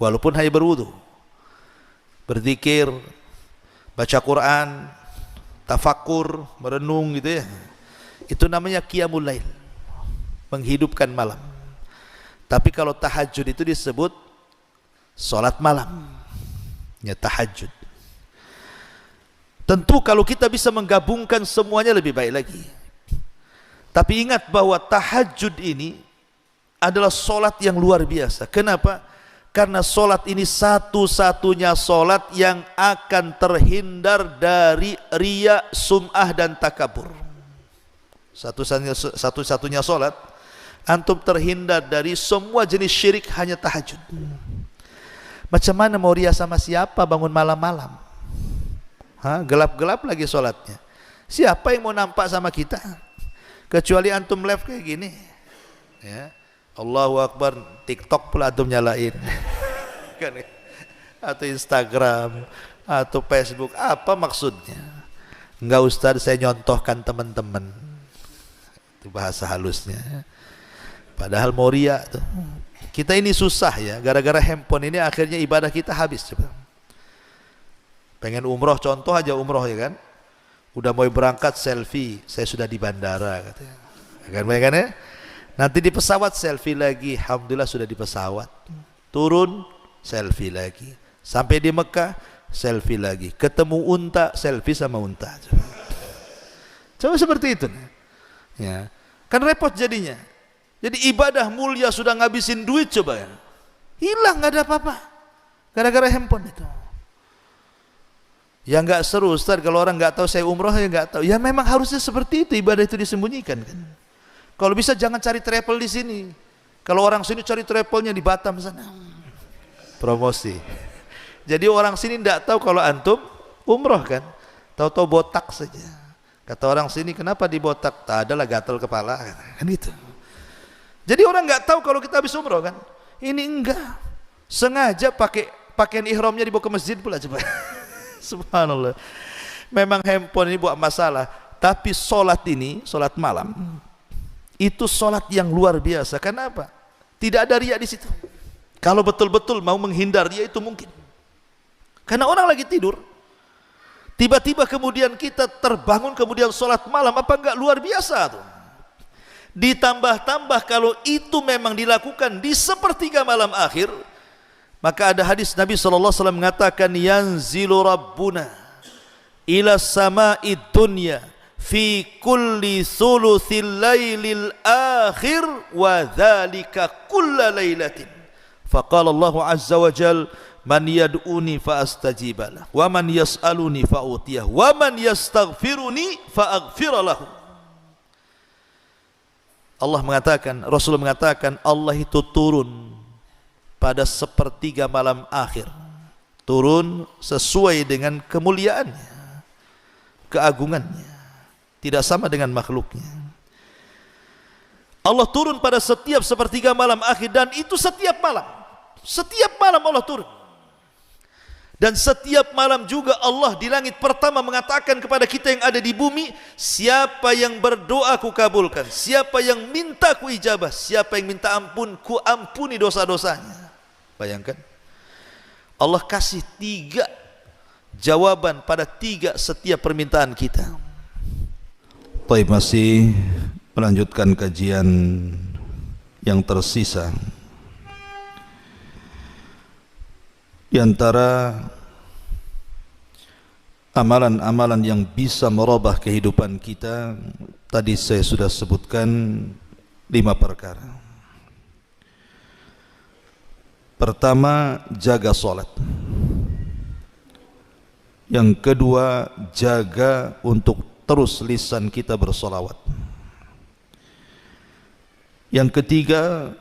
Walaupun hanya berwudu. Berzikir, baca Quran, tafakur, merenung gitu ya. Itu namanya qiyamul lail. Menghidupkan malam. Tapi kalau tahajud itu disebut sholat malam. Ya, tahajud. Tentu kalau kita bisa menggabungkan semuanya lebih baik lagi. Tapi ingat bahwa tahajud ini adalah solat yang luar biasa. Kenapa? Karena solat ini satu-satunya solat yang akan terhindar dari riya, sum'ah dan takabur. Satu-satunya solat antum terhindar dari semua jenis syirik, hanya tahajud. Macam mana mau riya sama siapa bangun malam-malam? Gelap-gelap lagi sholatnya. Siapa yang mau nampak sama kita? Kecuali antum live kayak gini. Ya. Allahu Akbar, TikTok pula antum nyalain. Kan? Atau Instagram, atau Facebook, apa maksudnya? Enggak Ustaz, saya nyontohkan teman-teman. Itu bahasa halusnya. Padahal mau riya tuh. Kita ini susah ya, gara-gara handphone ini akhirnya ibadah kita habis. Coba. Pengen umroh, contoh aja umroh ya kan. Udah mau berangkat selfie, saya sudah di bandara katanya. Kan ya? Nanti di pesawat selfie lagi, alhamdulillah sudah di pesawat. Turun selfie lagi. Sampai di Mekah selfie lagi. Ketemu unta, selfie sama unta. Coba seperti itu. Ya. Kan repot jadinya. Jadi ibadah mulia sudah ngabisin duit coba ya. Hilang, nggak ada apa-apa. Gara-gara handphone itu. Ya nggak seru Ustaz kalau orang nggak tahu saya umroh, ya nggak tahu. Ya memang harusnya seperti itu, ibadah itu disembunyikan kan. Kalau bisa jangan cari travel di sini. Kalau orang sini cari travelnya di Batam sana. Promosi. Jadi orang sini tidak tahu kalau antum umroh kan. Tahu-tahu botak saja. Kata orang sini, kenapa dibotak? Tak adalah gatal kepala kan gitu. Jadi orang nggak tahu kalau kita habis umroh kan. Ini enggak. Sengaja pakai pakaian ihramnya dibawa ke masjid pula coba. Subhanallah. Memang handphone ini buat masalah. Tapi solat ini, solat malam, itu solat yang luar biasa. Kenapa? Tidak ada riya di situ. Kalau betul-betul mau menghindar riya itu mungkin. Karena orang lagi tidur, tiba-tiba kemudian kita terbangun kemudian solat malam, apa enggak luar biasa tuh? Ditambah-tambah kalau itu memang dilakukan di sepertiga malam akhir, maka ada hadis Nabi SAW mengatakan, yanzilu rabbuna ila sama'id dunya fi kulli thuluthil laylil akhir wa dhalika kulla laylatin. Faqala Allah azza wa jal, man yad'uni fa astajibalah, wa man yas'aluni fa utiyah, wa man yastaghfiruni fa aghfira lahu. Allah mengatakan, Rasul mengatakan, Allah itu turun pada sepertiga malam akhir. Turun sesuai dengan kemuliaannya, keagungannya. Tidak sama dengan makhluknya. Allah turun pada setiap sepertiga malam akhir, dan itu setiap malam. Setiap malam Allah turun. Dan setiap malam juga Allah di langit pertama mengatakan kepada kita yang ada di bumi, siapa yang berdoa ku kabulkan, siapa yang minta ku ijabah, siapa yang minta ampun ku ampuni dosa-dosanya. Bayangkan, Allah kasih 3 jawaban pada 3 setiap permintaan kita. Baik, masih melanjutkan kajian yang tersisa. Di antara amalan-amalan yang bisa merubah kehidupan kita, tadi saya sudah sebutkan 5 perkara. Pertama, jaga sholat. Yang kedua, jaga untuk terus lisan kita bersolawat. Yang ketiga,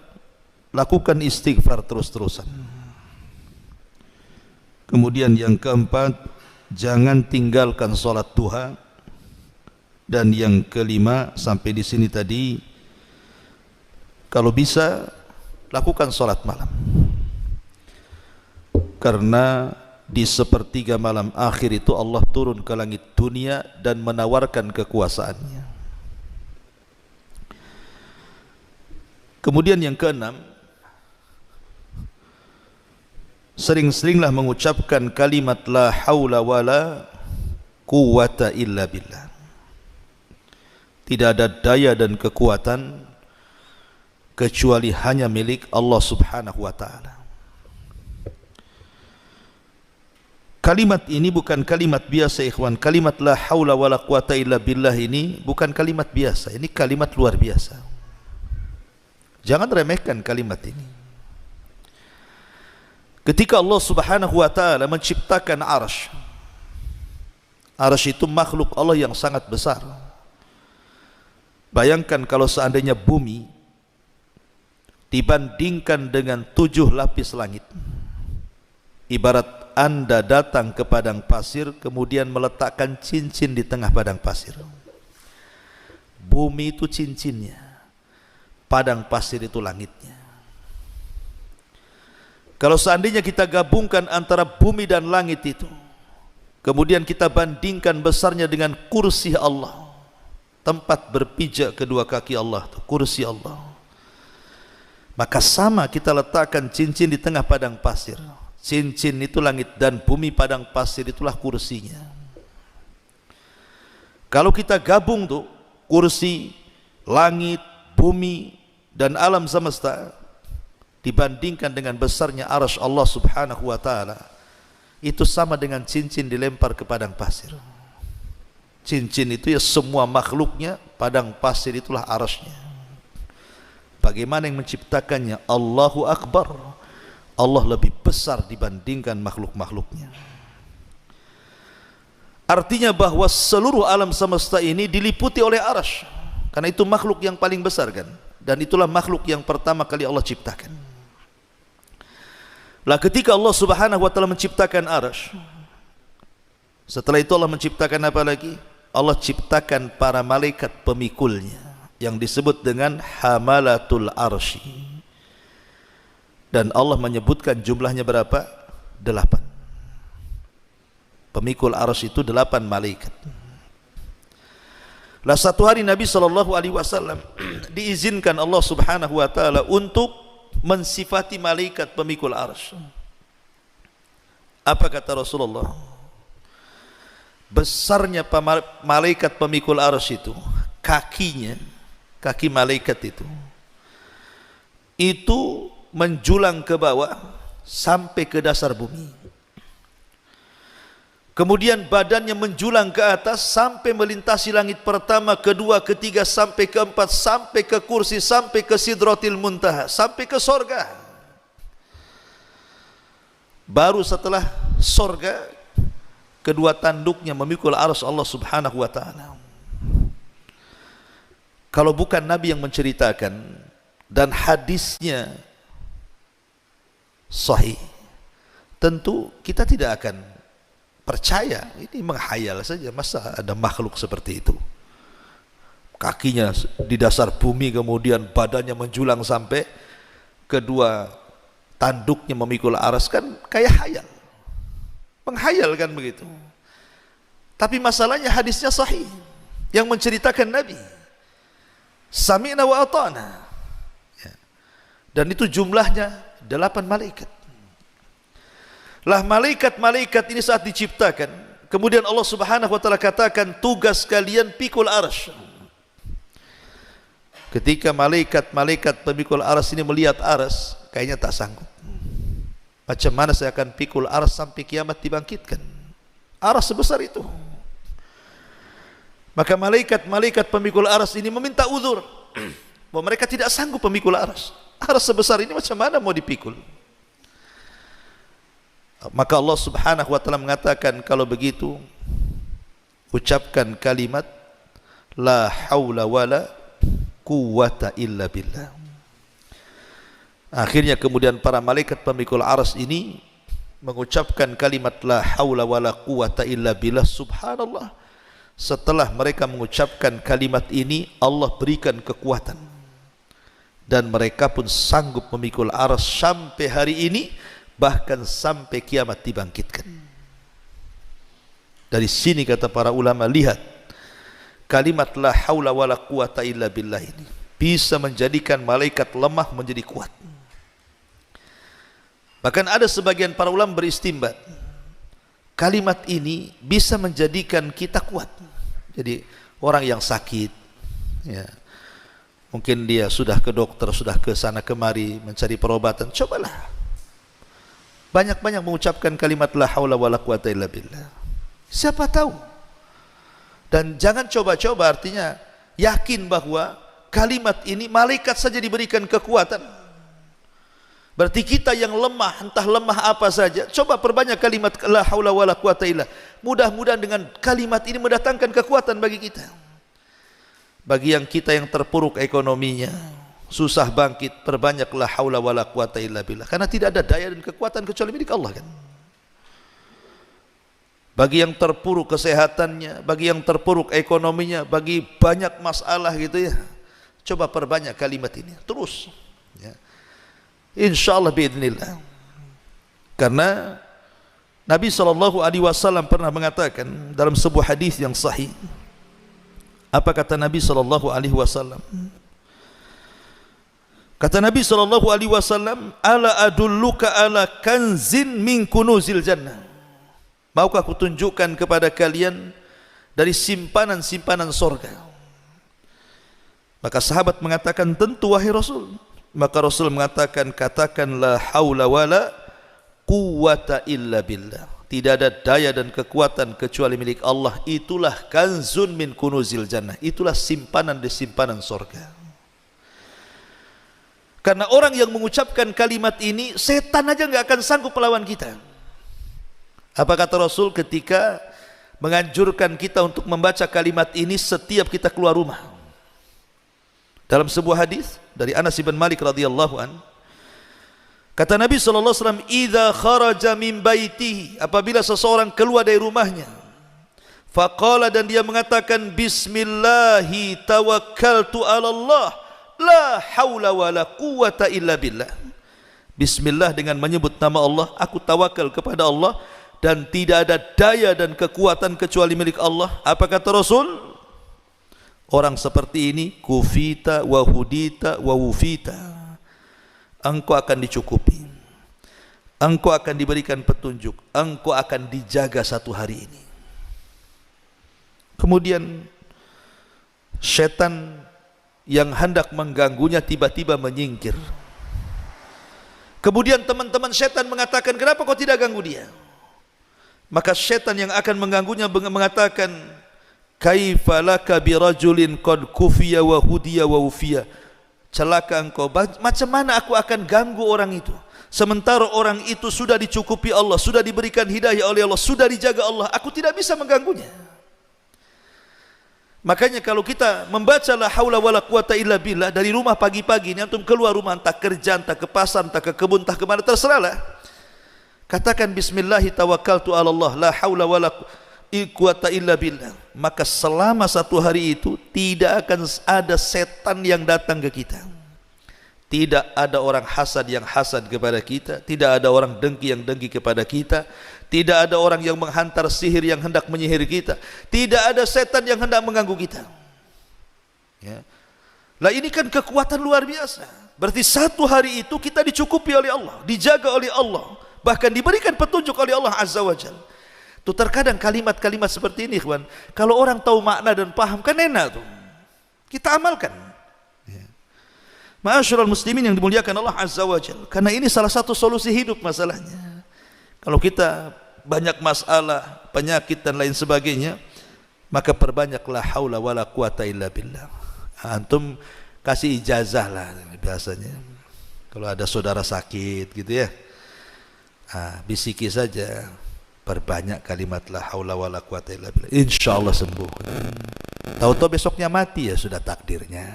lakukan istighfar terus-terusan. Kemudian yang keempat, jangan tinggalkan sholat duha. Dan yang kelima, sampai di sini tadi, kalau bisa lakukan sholat malam. Karena di sepertiga malam akhir itu Allah turun ke langit dunia dan menawarkan kekuasaannya. Kemudian yang keenam, sering-seringlah mengucapkan kalimat la haula wala quwwata illa billah. Tidak ada daya dan kekuatan kecuali hanya milik Allah Subhanahu wa ta'ala. Kalimat ini bukan kalimat biasa, ikhwan. Kalimat la haula wala quwata illa billah ini bukan kalimat biasa, ini kalimat luar biasa. Jangan remehkan kalimat ini. Ketika Allah Subhanahu wa ta'ala menciptakan arsy, arsy itu makhluk Allah yang sangat besar. Bayangkan kalau seandainya bumi dibandingkan dengan 7 lapis langit. Ibarat Anda datang ke padang pasir, kemudian meletakkan cincin di tengah padang pasir. Bumi itu cincinnya, padang pasir itu langitnya. Kalau seandainya kita gabungkan antara bumi dan langit itu, kemudian kita bandingkan besarnya dengan kursi Allah, tempat berpijak kedua kaki Allah, kursi Allah, maka sama kita letakkan cincin di tengah padang pasir. Cincin itu langit dan bumi, padang pasir itulah kursinya. Kalau kita gabung tuh kursi, langit, bumi dan alam semesta dibandingkan dengan besarnya arsy Allah Subhanahu wa taala, itu sama dengan cincin dilempar ke padang pasir. Cincin itu ya semua makhluknya, padang pasir itulah arsy-Nya. Bagaimana yang menciptakannya? Allahu Akbar. Allah lebih besar dibandingkan makhluk-makhluknya. Artinya bahwa seluruh alam semesta ini diliputi oleh arsy, karena itu makhluk yang paling besar kan, dan itulah makhluk yang pertama kali Allah ciptakan. Lah ketika Allah Subhanahu wa taala menciptakan arsy, setelah itu Allah menciptakan apa lagi? Allah ciptakan para malaikat pemikulnya yang disebut dengan hamalatul arsy. Dan Allah menyebutkan jumlahnya berapa? 8. Pemikul arsy itu 8 malaikat. Lah satu hari Nabi SAW diizinkan Allah Subhanahu wa taala untuk mensifati malaikat pemikul arsy. Apa kata Rasulullah? Besarnya malaikat pemikul arsy itu, kakinya, kaki malaikat itu menjulang ke bawah sampai ke dasar bumi. Kemudian badannya menjulang ke atas sampai melintasi langit pertama, kedua, ketiga, sampai keempat, sampai ke kursi, sampai ke sidratil muntaha, sampai ke sorga. Baru setelah sorga, kedua tanduknya memikul arsy Allah Subhanahu wa taala. Kalau bukan Nabi yang menceritakan dan hadisnya sahih, tentu kita tidak akan percaya. Ini menghayal saja, masa ada makhluk seperti itu, kakinya di dasar bumi, kemudian badannya menjulang sampai kedua tanduknya memikul arsy, kan kayak hayal, menghayal kan begitu. Tapi masalahnya hadisnya sahih yang menceritakan Nabi, sami'na wa ata'na, dan itu jumlahnya 8 malaikat. Lah malaikat-malaikat ini saat diciptakan, kemudian Allah Subhanahu wa taala katakan tugas kalian pikul arsy. Ketika malaikat-malaikat pemikul arsy ini melihat arsy, kayaknya tak sanggup. Macam mana saya akan pikul arsy sampai kiamat dibangkitkan? Arsy sebesar itu. Maka malaikat-malaikat pemikul arsy ini meminta uzur bahwa mereka tidak sanggup memikul arsy. Arsy sebesar ini macam mana mau dipikul? Maka Allah Subhanahu wa taala mengatakan, kalau begitu ucapkan kalimat la haula wala quwwata illa billah. Akhirnya kemudian para malaikat pemikul arsy ini mengucapkan kalimat la haula wala quwwata illa billah. Subhanallah, setelah mereka mengucapkan kalimat ini, Allah berikan kekuatan dan mereka pun sanggup memikul arsy sampai hari ini, bahkan sampai kiamat dibangkitkan. Dari sini kata para ulama, lihat kalimat la haula wala quwata illa billah ini bisa menjadikan malaikat lemah menjadi kuat. Bahkan ada sebagian para ulama beristimbat, kalimat ini bisa menjadikan kita kuat. Jadi orang yang sakit, ya, mungkin dia sudah ke dokter, sudah ke sana kemari mencari perobatan, cobalah banyak-banyak mengucapkan kalimat la haula wala quwata illa billah. Siapa tahu. Dan jangan coba-coba, artinya yakin bahwa kalimat ini malaikat saja diberikan kekuatan. Berarti kita yang lemah, entah lemah apa saja, coba perbanyak kalimat la haula wala quwata illa. Mudah-mudahan dengan kalimat ini mendatangkan kekuatan bagi kita. Bagi yang kita yang terpuruk ekonominya, susah bangkit, perbanyak la haula wala quwata illa billah, karena tidak ada daya dan kekuatan kecuali milik Allah kan. Bagi yang terpuruk kesehatannya, bagi yang terpuruk ekonominya, bagi banyak masalah gitu ya, coba perbanyak kalimat ini terus ya. Insyaallah biidznillah. Karena Nabi SAW pernah mengatakan dalam sebuah hadis yang sahih. Apa kata Nabi SAW? Kata Nabi SAW, ala adulluka ala kanzin min kunuzil jannah. Maukah aku tunjukkan kepada kalian dari simpanan-simpanan sorga? Maka sahabat mengatakan, tentu wahai Rasul. Maka Rasul mengatakan, katakan la haula wala quwwata illa billah. Tidak ada daya dan kekuatan kecuali milik Allah. Itulah kanzun min kunuzil jannah. Itulah simpanan di simpanan sorga. Karena orang yang mengucapkan kalimat ini, setan aja nggak akan sanggup melawan kita. Apa kata Rasul ketika menganjurkan kita untuk membaca kalimat ini setiap kita keluar rumah? Dalam sebuah hadis dari Anas bin Malik radhiyallahu an, kata Nabi SAW, idza kharaja min baitihi, apabila seseorang keluar dari rumahnya, faqala, dan dia mengatakan, bismillahi tawakkaltu ala Allah, la haula wala quwwata illa billah. Bismillah, dengan menyebut nama Allah, aku tawakal kepada Allah dan tidak ada daya dan kekuatan kecuali milik Allah. Apa kata Rasul? Orang seperti ini, kufita wa hudita wa wufita. Engkau akan dicukupi, engkau akan diberikan petunjuk, engkau akan dijaga satu hari ini. Kemudian setan yang hendak mengganggunya tiba-tiba menyingkir. Kemudian teman-teman setan mengatakan, kenapa kau tidak ganggu dia? Maka setan yang akan mengganggunya mengatakan, kaifa laka birajulin qad kufiya wa hudiya wa ufiya. Celaka engkau, macam mana aku akan ganggu orang itu sementara orang itu sudah dicukupi Allah, sudah diberikan hidayah oleh Allah, sudah dijaga Allah, aku tidak bisa mengganggunya. Makanya kalau kita membaca la haula wala quwata illa billah dari rumah pagi-pagi ini, antum keluar rumah, entah kerja, entah ke pasar, entah ke kebun, entah kemana, terserahlah, katakan bismillahi tawakkaltu ala Allah, la haula wala quwata illa billah. Maka selama satu hari itu tidak akan ada setan yang datang ke kita, tidak ada orang hasad yang hasad kepada kita, tidak ada orang dengki yang dengki kepada kita, tidak ada orang yang menghantar sihir yang hendak menyihir kita, tidak ada setan yang hendak mengganggu kita. Ya. Lah ini kan kekuatan luar biasa. Berarti satu hari itu kita dicukupi oleh Allah, dijaga oleh Allah, bahkan diberikan petunjuk oleh Allah Azza wa Jalla. Tuh terkadang kalimat-kalimat seperti ini, kawan, kalau orang tahu makna dan paham kan enak tuh, kita amalkan. Ya. Ma'asyiral muslimin yang dimuliakan Allah Azza wa Jalla, karena ini salah satu solusi hidup masalahnya. Kalau kita banyak masalah, penyakit dan lain sebagainya, maka perbanyaklah haula wala quwata illa billah. Antum kasih ijazah lah biasanya. Kalau ada saudara sakit gitu ya, bisiki saja, perbanyak kalimat la haula wala quwata illa billah, insyaallah sembuh. Tahu-tahu besoknya mati, ya sudah takdirnya.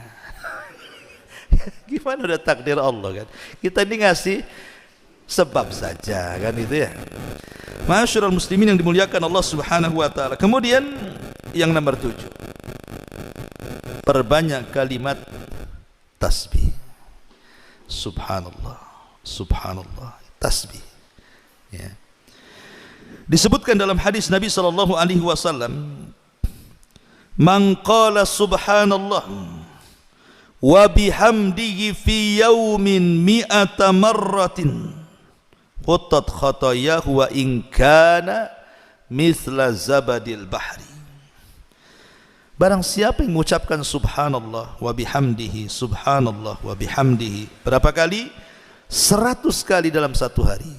Gimana udah takdir Allah kan? Kita ini ngasih sebab saja kan itu ya. Ma'asyiral muslimin yang dimuliakan Allah Subhanahu wa taala. Kemudian yang nomor 7, perbanyak kalimat tasbih. Subhanallah, subhanallah, tasbih. Ya. Disebutkan dalam hadis Nabi sallallahu alaihi wasallam, man qala subhanallah wa bihamdihi fi yaumin mi'ata marratin quttat khatayahu wa in kana mithla zabadil bahri. Barang siapa yang mengucapkan subhanallah wa bihamdihi, subhanallah wa bihamdihi berapa kali? 100 kali dalam satu hari,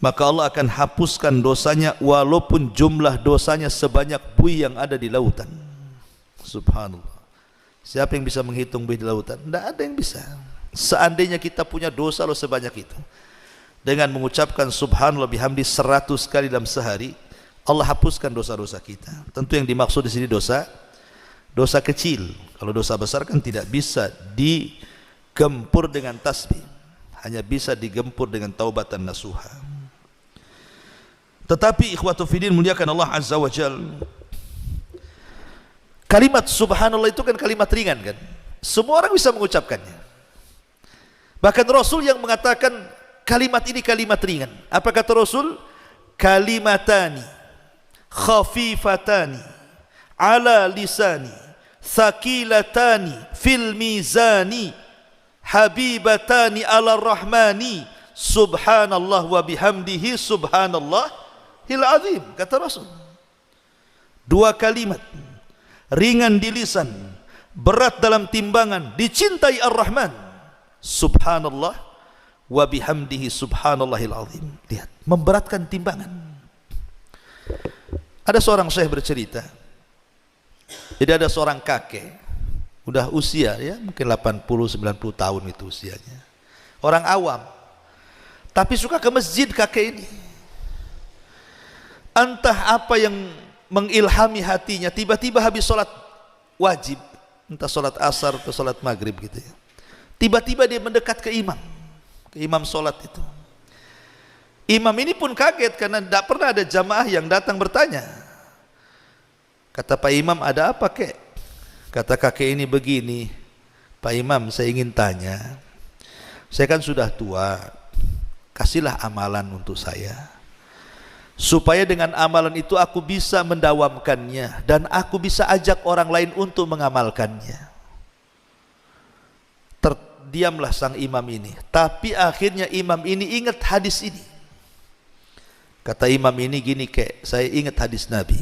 maka Allah akan hapuskan dosanya walaupun jumlah dosanya sebanyak buih yang ada di lautan. Subhanallah. Siapa yang bisa menghitung buih di lautan? Tidak ada yang bisa. Seandainya kita punya dosa lo sebanyak itu, dengan mengucapkan subhanallah bihamdi 100 kali dalam sehari, Allah hapuskan dosa-dosa kita. Tentu yang dimaksud di sini dosa kecil. Kalau dosa besar kan tidak bisa digempur dengan tasbih, hanya bisa digempur dengan taubat dan nasuha. Tetapi ikhwatu fiddin muliakan Allah Azza wa Jal, kalimat subhanallah itu kan kalimat ringan kan, semua orang bisa mengucapkannya. Bahkan Rasul yang mengatakan kalimat ini kalimat ringan. Apa kata Rasul? Kalimatani khafifatani ala lisani thaqilatani fil mizani habibatani ala rahmani subhanallah wa bihamdihi subhanallahil azim. Kata Rasul, dua kalimat ringan di lisan, berat dalam timbangan, dicintai Ar-Rahman, subhanallah wa bihamdihi subhanallahil azim. Lihat, memberatkan timbangan. Ada seorang syekh bercerita, jadi ada seorang kakek, udah usia ya mungkin 80-90 tahun itu usianya, orang awam, tapi suka ke masjid kakek ini. Entah apa yang mengilhami hatinya, tiba-tiba habis sholat wajib, entah sholat asar atau sholat maghrib gitu ya, tiba-tiba dia mendekat ke imam sholat itu. Imam ini pun kaget karena tidak pernah ada jamaah yang datang bertanya. Kata Pak Imam, ada apa kek? Kata kakek ini begini, Pak Imam, saya ingin tanya, saya kan sudah tua, kasihlah amalan untuk saya, supaya dengan amalan itu aku bisa mendawamkannya dan aku bisa ajak orang lain untuk mengamalkannya. Terdiamlah sang imam ini, tapi akhirnya imam ini ingat hadis ini. Kata imam ini gini, kek, saya ingat hadis Nabi,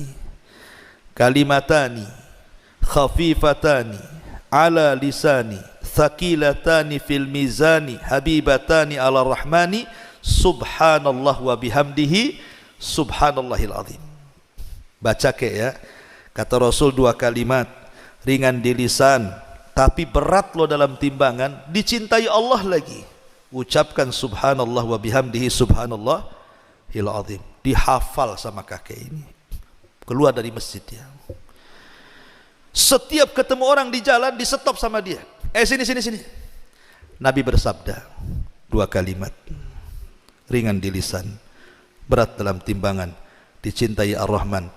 kalimatani khafifatani ala lisani thaqilatani fil mizani habibatani ala rahmani subhanallah wa bihamdihi subhanallahil azim. Baca kek ya. Kata Rasul, dua kalimat ringan di lisan tapi berat loh dalam timbangan, dicintai Allah lagi. Ucapkan subhanallah wa bihamdihi subhanallahil azim. Dihafal sama kakek ini. Keluar dari masjid ya. Setiap ketemu orang di jalan di stop sama dia. Sini. Nabi bersabda dua kalimat ringan di lisan, berat dalam timbangan, dicintai Ar-Rahman.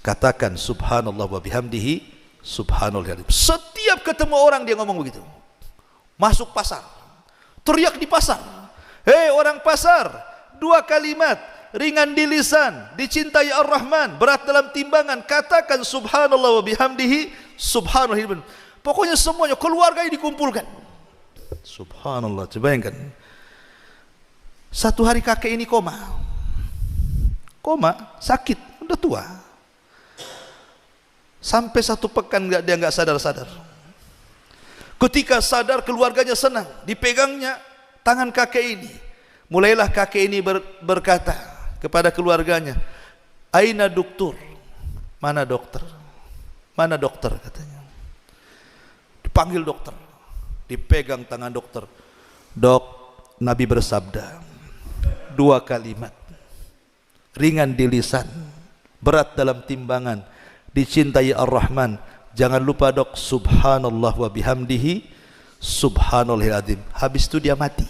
Katakan subhanallah wa bihamdihi subhanallahil azim. Setiap ketemu orang dia ngomong begitu. Masuk pasar, teriak di pasar, hei orang pasar, dua kalimat ringan di lisan, dicintai Ar-Rahman, berat dalam timbangan, katakan subhanallah wa bihamdihi subhanallahil azim. Pokoknya semuanya, keluarganya dikumpulkan. Subhanallah, coba bayangkan. Satu hari kakek ini koma, sakit, udah tua. Sampai satu pekan dia nggak sadar-sadar. Ketika sadar, keluarganya senang, dipegangnya tangan kakek ini. Mulailah kakek ini berkata kepada keluarganya, aina dokter, mana dokter, katanya. Dipanggil dokter, dipegang tangan dokter. Dok, Nabi bersabda dua kalimat ringan di lisan, berat dalam timbangan, dicintai Ar-Rahman. Jangan lupa dok, subhanallah wa bihamdihi subhanallahil azim. Habis itu dia mati.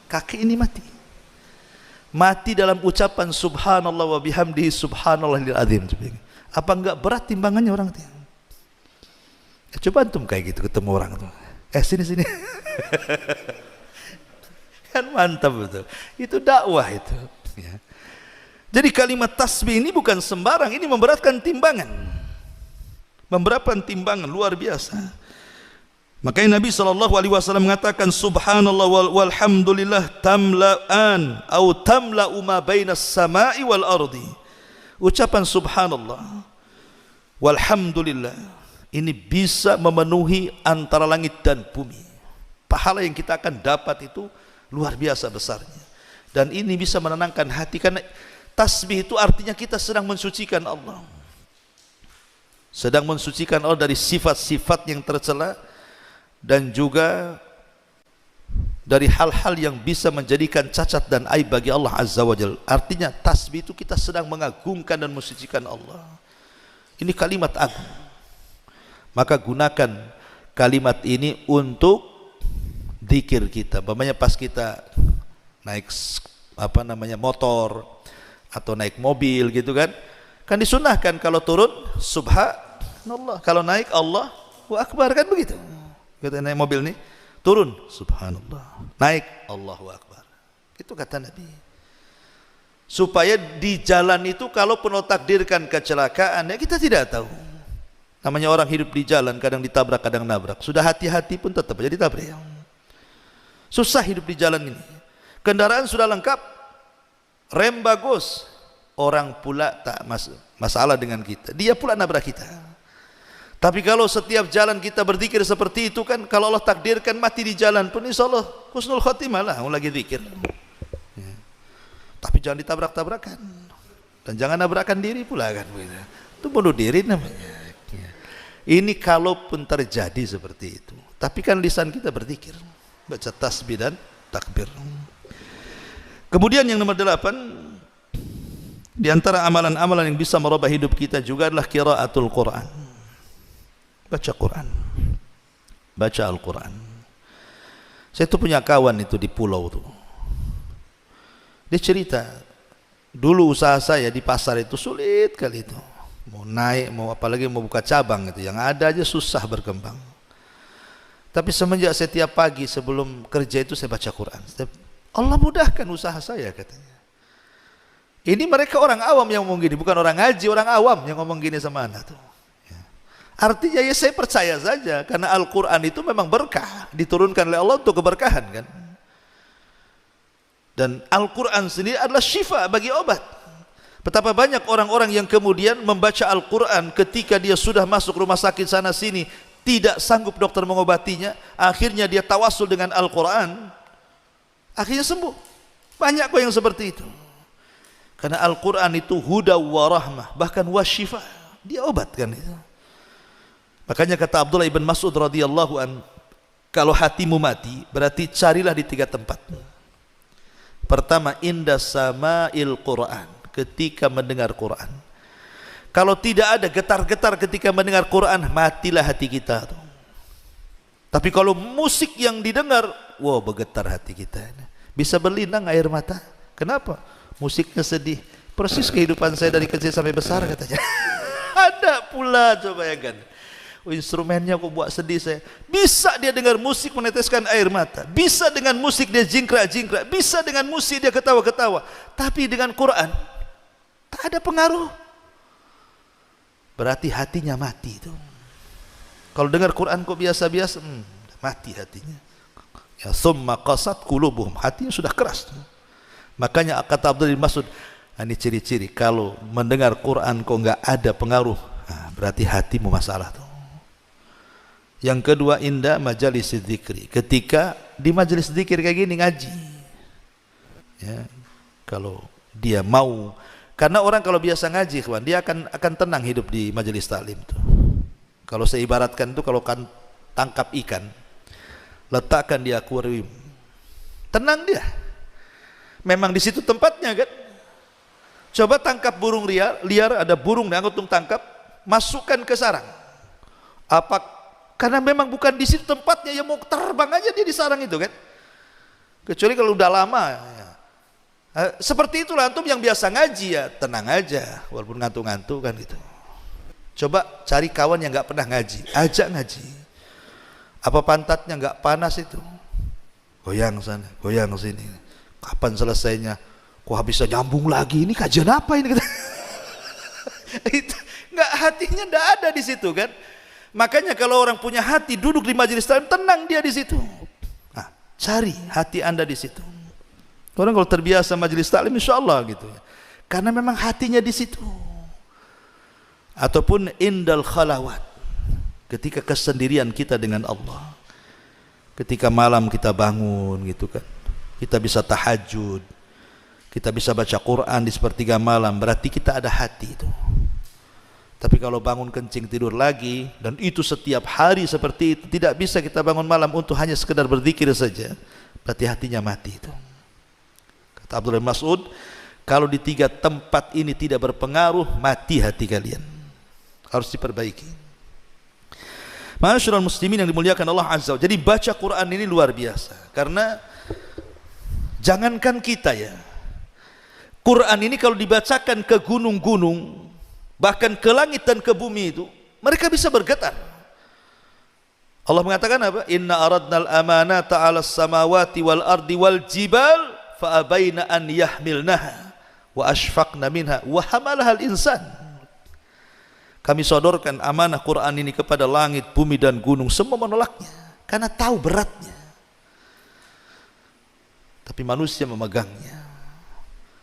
Kakek ini mati dalam ucapan subhanallah wa bihamdihi subhanallahil azim. Apa enggak berat timbangannya orang itu? Ya, coba antum kayak gitu ketemu orang itu. Sini. Kan mantap betul. Itu dakwah itu. Ya. Jadi kalimat tasbih ini bukan sembarang, ini memberatkan timbangan. Memberatkan timbangan luar biasa. Makanya Nabi SAW mengatakan subhanallah walhamdulillah tamla'an atau tamla'u ma bainas sama'i wal ardi. Ucapan subhanallah walhamdulillah ini bisa memenuhi antara langit dan bumi. Pahala yang kita akan dapat itu luar biasa besarnya. Dan ini bisa menenangkan hati, karena tasbih itu artinya kita sedang mensucikan Allah. Sedang mensucikan Allah dari sifat-sifat yang tercela dan juga dari hal-hal yang bisa menjadikan cacat dan aib bagi Allah Azza wa Jalla. Artinya tasbih itu kita sedang mengagungkan dan mensucikan Allah. Ini kalimat agung. Maka gunakan kalimat ini untuk zikir kita. Umpamanya pas kita naik motor atau naik mobil gitu kan disunahkan kalau turun subhanallah, kalau naik Allahu Akbar, kan begitu. Kita naik mobil nih, turun subhanallah, naik Allahu Akbar. Itu kata Nabi. Supaya di jalan itu kalaupun Allah takdirkan kecelakaan, ya kita tidak tahu. Namanya orang hidup di jalan, kadang ditabrak, kadang nabrak. Sudah hati-hati pun tetap aja ditabrak. Susah hidup di jalan ini. Kendaraan sudah lengkap, rem bagus, orang pula tak masalah dengan kita. Dia pula nabrak kita. Tapi kalau setiap jalan kita berzikir seperti itu kan, kalau Allah takdirkan mati di jalan pun insya Allah husnul khotimah lah, lagi zikir. Ya. Tapi jangan ditabrak-tabrakan dan jangan nabrakan diri pula kan. Itu bunuh diri namanya. Ya. Ini kalaupun terjadi seperti itu, tapi kan lisan kita berzikir, baca tasbih dan takbir. Kemudian yang nomor 8, di antara amalan-amalan yang bisa merubah hidup kita juga adalah qiraatul Quran. Baca Quran, baca Al-Quran. Saya tuh punya kawan itu di pulau tuh. Dia cerita, dulu usaha saya di pasar itu sulit kali itu. Mau naik, mau apalagi mau buka cabang itu, yang ada aja susah berkembang. Tapi semenjak saya tiap pagi sebelum kerja itu saya baca Quran. Allah mudahkan usaha saya katanya. Ini mereka orang awam yang ngomong gini, bukan orang ngaji, orang awam yang ngomong gini sama anak tuh. Artinya ya saya percaya saja, karena Al-Quran itu memang berkah, diturunkan oleh Allah untuk keberkahan kan. Dan Al-Quran sendiri adalah syifa bagi obat. Betapa banyak orang-orang yang kemudian membaca Al-Quran ketika dia sudah masuk rumah sakit sana sini, tidak sanggup dokter mengobatinya, akhirnya dia tawasul dengan Al-Quran, akhirnya sembuh. Banyak kok yang seperti itu. Karena Al-Quran itu huda wa rahmah, bahkan wasyifa, dia obatkan itu. Makanya kata Abdullah ibn Mas'ud radhiyallahu an, kalau hatimu mati berarti carilah di 3 tempat. Pertama, inda sama'il Quran, ketika mendengar Quran. Kalau tidak ada getar-getar ketika mendengar Quran, matilah hati kita. Tapi kalau musik yang didengar, wow, bergetar hati kita. Bisa berlinang air mata. Kenapa? Musiknya sedih. Persis kehidupan saya dari kecil sampai besar katanya. Ada pula, coba ya kan. Instrumennya kok buat sedih saya. Bisa dia dengar musik meneteskan air mata, bisa dengan musik dia jingkrak-jingkrak, bisa dengan musik dia ketawa-ketawa. Tapi dengan Quran tak ada pengaruh. Berarti hatinya mati itu. Kalau dengar Quran kok biasa-biasa, mati hatinya. Ya summa qasat qulubuhum, hatinya sudah keras. Makanya kata Abdullah bin Mas'ud, ini ciri-ciri kalau mendengar Quran kok enggak ada pengaruh, berarti hatimu masalah tuh. Yang kedua, indah majalis dzikri, ketika di majelis dzikir kayak gini ngaji. Ya, kalau dia mau, karena orang kalau biasa ngaji, kawan, dia akan tenang hidup di majelis taklim tuh. Kalau saya ibaratkan tuh, kalau kan tangkap ikan, letakkan di akuarium, tenang dia. Memang di situ tempatnya kan. Coba tangkap burung liar, ada burung yang untung tangkap, masukkan ke sarang. Karena memang bukan di situ tempatnya, ya mau terbang aja dia di sarang itu kan. Kecuali kalau udah lama. Ya. Seperti itulah antum yang biasa ngaji, ya tenang aja, walaupun ngantuk-ngantuk kan gitu. Coba cari kawan yang nggak pernah ngaji, ajak ngaji. Apa pantatnya nggak panas itu? Goyang sana, goyang sini. Kapan selesainya? Kok bisa nyambung lagi? Ini kajian apa ini? Itu nggak, hatinya nggak ada di situ kan. Makanya kalau orang punya hati duduk di majelis taklim, tenang dia di situ. Nah, cari hati anda di situ. Orang kalau terbiasa majelis taklim, insya Allah gitu ya. Karena memang hatinya di situ. Ataupun indal khalawat, ketika kesendirian kita dengan Allah. Ketika malam kita bangun gitu kan, kita bisa tahajud, kita bisa baca Quran di sepertiga malam, berarti kita ada hati itu. Tapi kalau bangun kencing tidur lagi, dan itu setiap hari seperti itu, tidak bisa kita bangun malam untuk hanya sekedar berzikir saja, berarti hatinya mati itu. Kata Abdullah bin Mas'ud, kalau di 3 tempat ini tidak berpengaruh, mati hati kalian, harus diperbaiki. Ma'asyiral muslimin yang dimuliakan Allah Azza wa Jalla. Jadi baca Quran ini luar biasa, karena jangankan kita ya, Quran ini kalau dibacakan ke gunung-gunung, bahkan ke langit dan ke bumi itu, mereka bisa bergetar. Allah mengatakan apa? Inna aradnal amanata 'alas samawati wal ardi wal jibal fa abaina an yahmilnaha wa ashfaqna minha wa hamalaha al-insan. Kami sodorkan amanah Quran ini kepada langit, bumi dan gunung, semua menolaknya karena tahu beratnya. Tapi manusia memegangnya.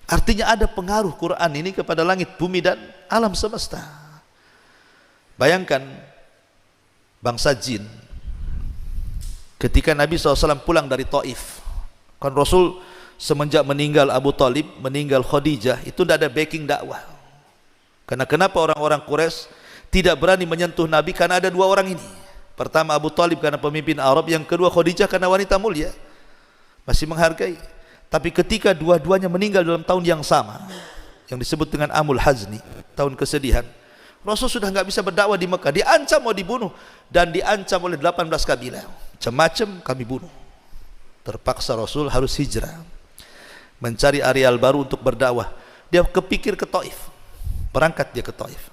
Artinya ada pengaruh Quran ini kepada langit, bumi dan alam semesta. Bayangkan bangsa jin ketika Nabi SAW pulang dari Taif. Kan Rasul semenjak meninggal Abu Talib, meninggal Khadijah, itu tidak ada backing dakwah. Karena kenapa orang-orang Quraisy tidak berani menyentuh Nabi? Karena ada dua orang ini. Pertama Abu Talib karena pemimpin Arab, yang kedua Khadijah karena wanita mulia, masih menghargai. Tapi ketika dua-duanya meninggal dalam tahun yang sama, yang disebut dengan Amul Hazni, tahun kesedihan, Rasul sudah nggak bisa berdakwah di Mekah, diancam mau dibunuh, dan diancam oleh 18 kabilah, macam-macam kami bunuh. Terpaksa Rasul harus hijrah, mencari areal baru untuk berdakwah. Dia kepikir ke Taif, berangkat dia ke Taif.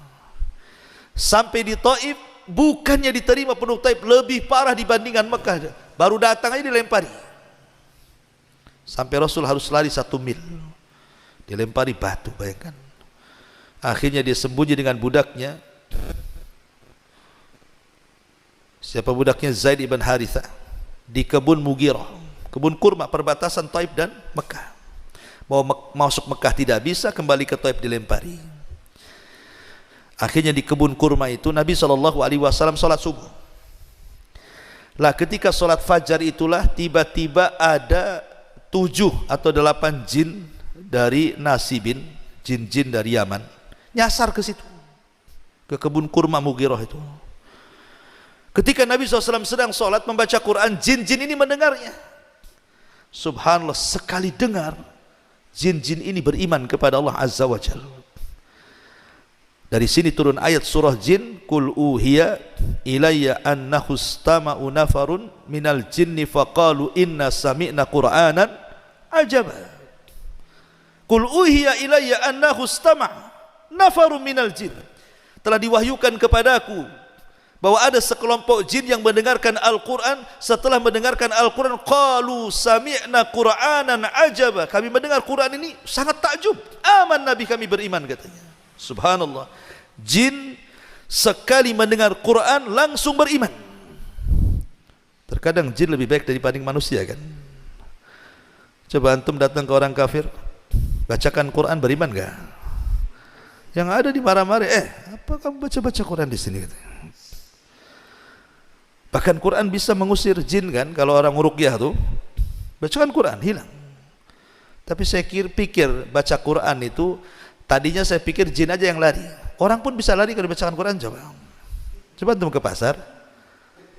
Sampai di Taif, bukannya diterima penduduk Taif, lebih parah dibandingkan Mekah. Baru datang aja dilempari. Sampai Rasul harus lari 1 mil, dilempari batu, bayangkan. Akhirnya dia sembunyi dengan budaknya. Siapa budaknya? Zaid ibn Harithah, di kebun Mughirah, kebun kurma perbatasan Taif dan Mekah. Mau masuk Mekah tidak bisa, kembali ke Taif dilempari. Akhirnya di kebun kurma itu Nabi SAW sholat subuh. Lah ketika sholat fajar itulah tiba-tiba ada 7 atau 8 jin dari Nasibin, jin-jin dari Yaman, nyasar ke situ, ke kebun kurma Mughirah itu. Ketika Nabi SAW sedang sholat membaca Quran, jin-jin ini mendengarnya. Subhanallah, sekali dengar, jin-jin ini beriman kepada Allah Azza wa Jalla. Dari sini turun ayat surah jin, Qul uhiya ilayya annahu istama'u nafarun minal jinni faqalu inna sami'na qur'anan ajaba. Qul uhiya ilayya annahu istama'a nafarun minal jin. Telah diwahyukan kepadaku bahwa ada sekelompok jin yang mendengarkan Al-Quran. Setelah mendengarkan Al-Quran, qalu sami'na qur'anan ajaba, kami mendengar Quran ini sangat takjub, aman Nabi kami beriman, katanya. Subhanallah, jin sekali mendengar Quran langsung beriman. Terkadang jin lebih baik daripada manusia, kan? Coba antum datang ke orang kafir, bacakan Quran, beriman gak? Yang ada di marah-marah, apa kamu baca-baca Quran di sini? Bahkan Quran bisa mengusir jin, kan? Kalau orang ruqyah tuh bacakan Quran, hilang. Tapi saya pikir baca Quran itu, tadinya saya pikir jin aja yang lari. Orang pun bisa lari kalau dibacakan Quran. Coba antum ke pasar,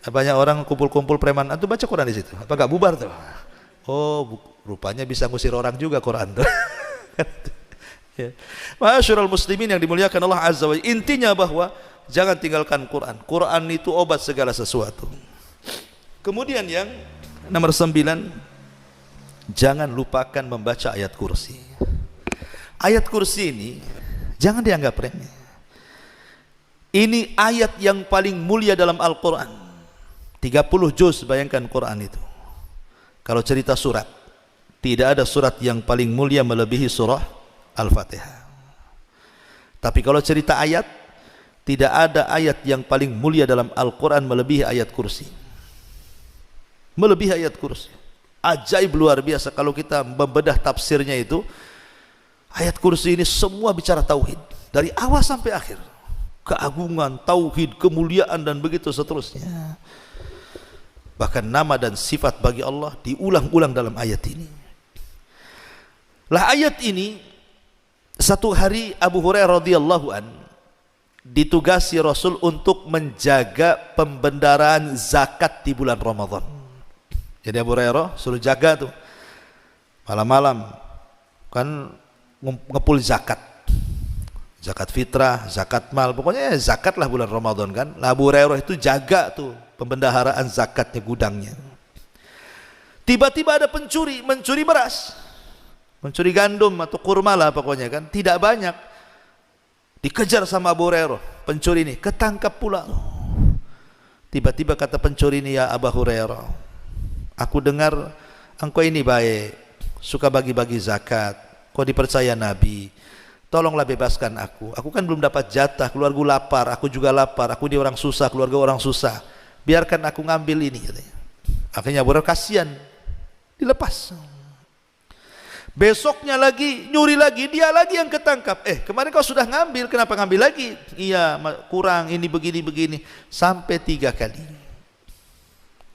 banyak orang kumpul-kumpul preman, antum baca Quran di situ, apa gak bubar tuh? Oh, rupanya bisa ngusir orang juga Quran tuh. Ya. Ma'asyiral muslimin yang dimuliakan Allah Azza wa Jalla, intinya bahwa jangan tinggalkan Quran. Quran itu obat segala sesuatu. Kemudian yang nomor 9, jangan lupakan membaca ayat kursi. Ayat kursi ini jangan dianggap remeh. Ini ayat yang paling mulia dalam Al-Quran. 30 juz, bayangkan Quran itu. Kalau cerita surat, tidak ada surat yang paling mulia melebihi surah Al-Fatihah. Tapi kalau cerita ayat, tidak ada ayat yang paling mulia dalam Al-Quran melebihi ayat kursi. Melebihi ayat kursi. Ajaib luar biasa kalau kita membedah tafsirnya itu. Ayat kursi ini semua bicara tauhid dari awal sampai akhir. Keagungan, tauhid, kemuliaan dan begitu seterusnya. Bahkan nama dan sifat bagi Allah diulang-ulang dalam ayat ini. Lah ayat ini, satu hari Abu Hurairah radhiyallahu an ditugasi Rasul untuk menjaga pembendaraan zakat di bulan Ramadan. Jadi Abu Hurairah suruh jaga tuh malam-malam, kan ngepul zakat fitrah, zakat mal, pokoknya zakat lah bulan Ramadan, kan. Abu Hurairah itu jaga tuh pembendaharaan zakatnya, gudangnya. Tiba-tiba ada pencuri, mencuri beras, mencuri gandum atau kurma lah pokoknya, kan, tidak banyak. Dikejar sama Abu Hurairah, pencuri ini ketangkap pula. Tiba-tiba kata pencuri ini, ya Abu Hurairah, aku dengar engkau ini baik, suka bagi-bagi zakat, kau dipercaya Nabi, tolonglah bebaskan aku kan belum dapat jatah, keluarga lapar, aku juga lapar, aku di orang susah, keluarga orang susah, biarkan aku ngambil ini katanya. Akhirnya Abu Hurairah kasihan, dilepas. Besoknya lagi nyuri lagi, dia lagi yang ketangkap. Kemarin kau sudah ngambil, kenapa ngambil lagi? Iya, kurang, ini begini sampai 3 kali.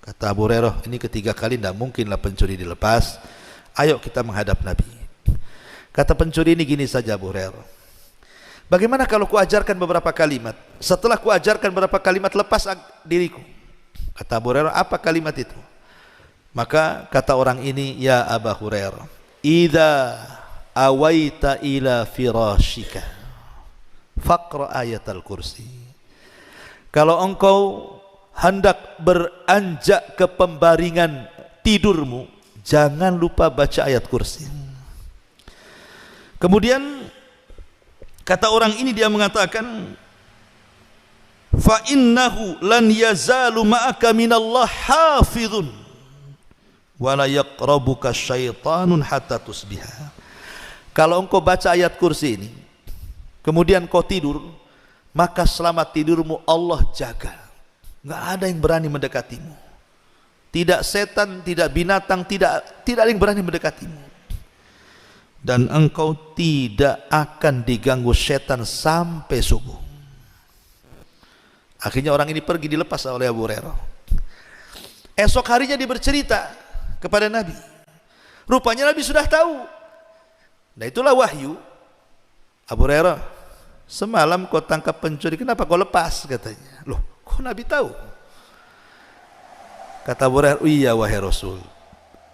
Kata Abu Hurairah, ini ketiga kali tidak mungkinlah pencuri dilepas. Ayo kita menghadap Nabi. Kata pencuri ini gini saja Abu Hurairah, bagaimana kalau ku ajarkan beberapa kalimat? Setelah ku ajarkan beberapa kalimat, lepas diriku. Kata Abu Hurairah, apa kalimat itu? Maka kata orang ini, ya Abu Hurairah, idza awaita ila firashika faqra ayatal kursi. Kalau engkau hendak beranjak ke pembaringan tidurmu, jangan lupa baca ayat kursi. Kemudian kata orang ini, dia mengatakan, fa innahu lan yazalu ma'aka minallah hafizun wa la yaqrabuka syaitanun hatta tusbiha. Kalau engkau baca ayat kursi ini kemudian kau tidur, maka selama tidurmu Allah jaga, enggak ada yang berani mendekatimu, tidak setan, tidak binatang, tidak ada yang berani mendekatimu, dan engkau tidak akan diganggu setan sampai subuh. Akhirnya orang ini pergi, dilepas oleh Abu Hurairah. Esok harinya dia bercerita kepada Nabi. Rupanya Nabi sudah tahu. Nah itulah wahyu. Abu Hurairah, semalam kau tangkap pencuri, kenapa kau lepas? Katanya. Loh, kok Nabi tahu? Kata Abu Hurairah, iya wahai Rasul,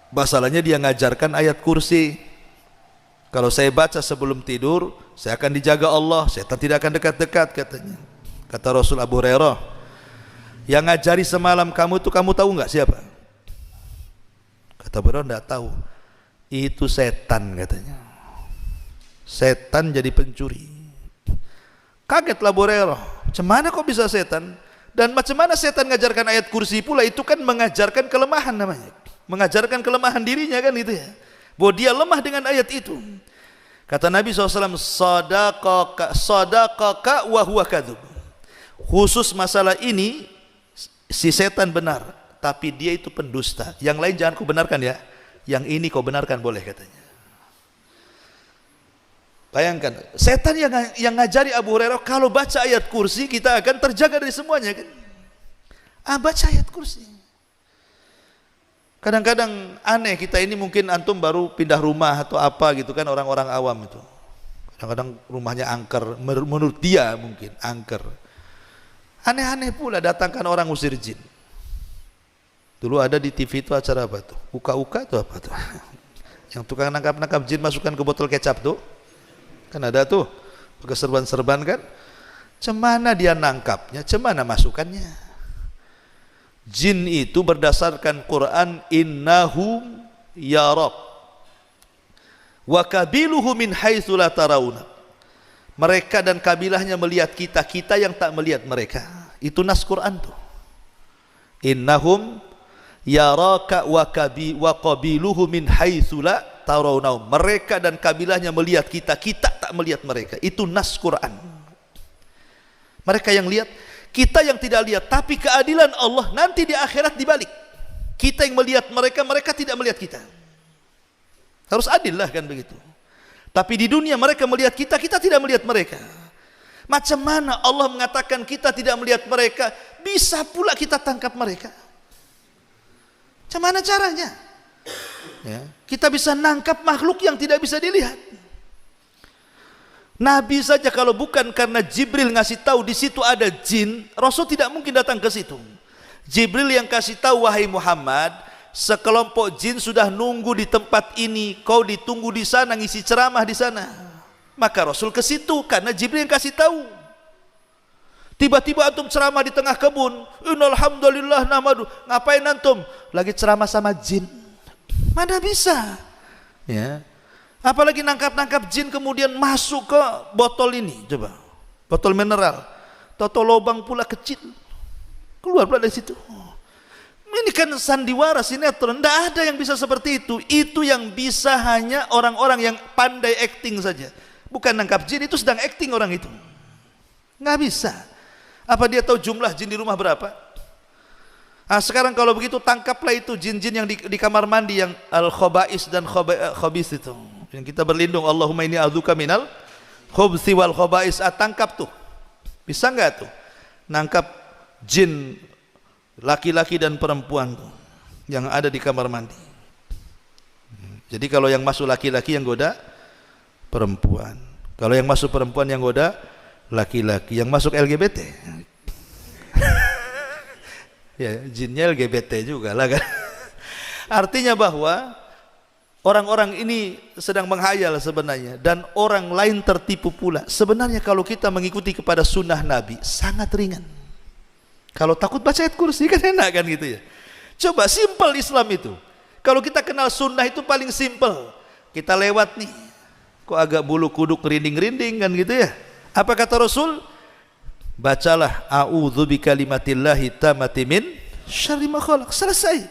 masalahnya dia ngajarkan ayat kursi. Kalau saya baca sebelum tidur, saya akan dijaga Allah, setan tidak akan dekat-dekat, katanya. Kata Rasul, Abu Hurairah, yang ngajari semalam kamu itu kamu tahu enggak siapa? Kata Abu Hurairah, enggak tahu. Itu setan, katanya. Setan jadi pencuri. Kagetlah Abu Hurairah, macam mana kok bisa setan? Dan macam mana setan ngajarkan ayat kursi pula? Itu kan mengajarkan kelemahan namanya, mengajarkan kelemahan dirinya kan itu ya, bahwa dia lemah dengan ayat itu. Kata Nabi SAW, sadaqaka wa huwa kadhub. Khusus masalah ini si setan benar, tapi dia itu pendusta. Yang lain jangan kau benarkan ya, yang ini kau benarkan boleh, katanya. Bayangkan, setan yang ngajari Abu Hurairah, kalau baca ayat kursi kita akan terjaga dari semuanya kan. Baca ayat kursi. Kadang-kadang aneh kita ini, mungkin antum baru pindah rumah atau apa gitu kan, orang-orang awam itu. Kadang-kadang rumahnya angker, menurut dia mungkin angker. Aneh-aneh pula, datangkan orang usir jin. Dulu ada di TV itu acara apa tuh? Uka-uka atau apa tuh? Yang tukang nangkap-nangkap jin masukkan ke botol kecap tuh. Kan ada tuh, pakai serban-serban kan. Cemana dia nangkapnya, cemana masukannya. Jin itu berdasarkan Quran, innahum yarak wa kabiluhu min haitsu la tarawna. Mereka dan kabilahnya melihat kita, kita yang tak melihat mereka. Itu nas Quran tuh. Innahum yaraka wa qabiluhu min haitsu la tarawna. Mereka dan kabilahnya melihat kita, kita tak melihat mereka. Itu nas Quran. Mereka yang lihat, kita yang tidak lihat. Tapi keadilan Allah nanti di akhirat dibalik. Kita yang melihat mereka, mereka tidak melihat kita. Harus adil lah kan begitu. Tapi di dunia mereka melihat kita, kita tidak melihat mereka. Macam mana Allah mengatakan kita tidak melihat mereka, bisa pula kita tangkap mereka? Macam mana caranya? Ya, kita bisa nangkap makhluk yang tidak bisa dilihat. Nabi saja kalau bukan karena Jibril ngasih tahu di situ ada jin, Rasul tidak mungkin datang ke situ. Jibril yang kasih tahu, wahai Muhammad, sekelompok jin sudah nunggu di tempat ini, kau ditunggu di sana, ngisi ceramah di sana. Maka Rasul ke situ karena Jibril yang kasih tahu. Tiba-tiba antum ceramah di tengah kebun, innal hamdalillah nahmadu. Ngapain antum? Lagi ceramah sama jin. Mana bisa? Ya. Apalagi nangkap-nangkap jin kemudian masuk ke botol ini, coba. Botol mineral. Toto lobang pula kecil. Keluar pula dari situ. Ini kan sandiwara, sinetron. Tidak ada yang bisa seperti itu. Itu yang bisa hanya orang-orang yang pandai acting saja. Bukan nangkap jin, itu sedang acting orang itu. Nggak bisa. Apa dia tahu jumlah jin di rumah berapa? Nah, sekarang kalau begitu tangkaplah itu jin-jin yang di kamar mandi yang al-khobais dan khobis itu. Yang kita berlindung, Allahumma inni a'udzuka minal khubthi wal khobais. Tangkap tuh. Bisa nggak tuh? Nangkap jin laki-laki dan perempuan tuh yang ada di kamar mandi. Jadi kalau yang masuk laki-laki yang goda perempuan, kalau yang masuk perempuan yang goda laki-laki, yang masuk LGBT ya jinnya LGBT juga lah kan. Artinya bahwa orang-orang ini sedang menghayal sebenarnya, dan orang lain tertipu pula. Sebenarnya kalau kita mengikuti kepada sunnah Nabi sangat ringan. Kalau takut baca ayat kursi kan enak kan gitu ya. Coba simpel Islam itu. Kalau kita kenal sunnah itu paling simpel. Kita lewat nih, kok agak bulu kuduk rinding-rinding kan gitu ya. Apa kata Rasul? Bacalah a'udzu bikalimatillahi tammati min syarri ma khalaq. Selesai.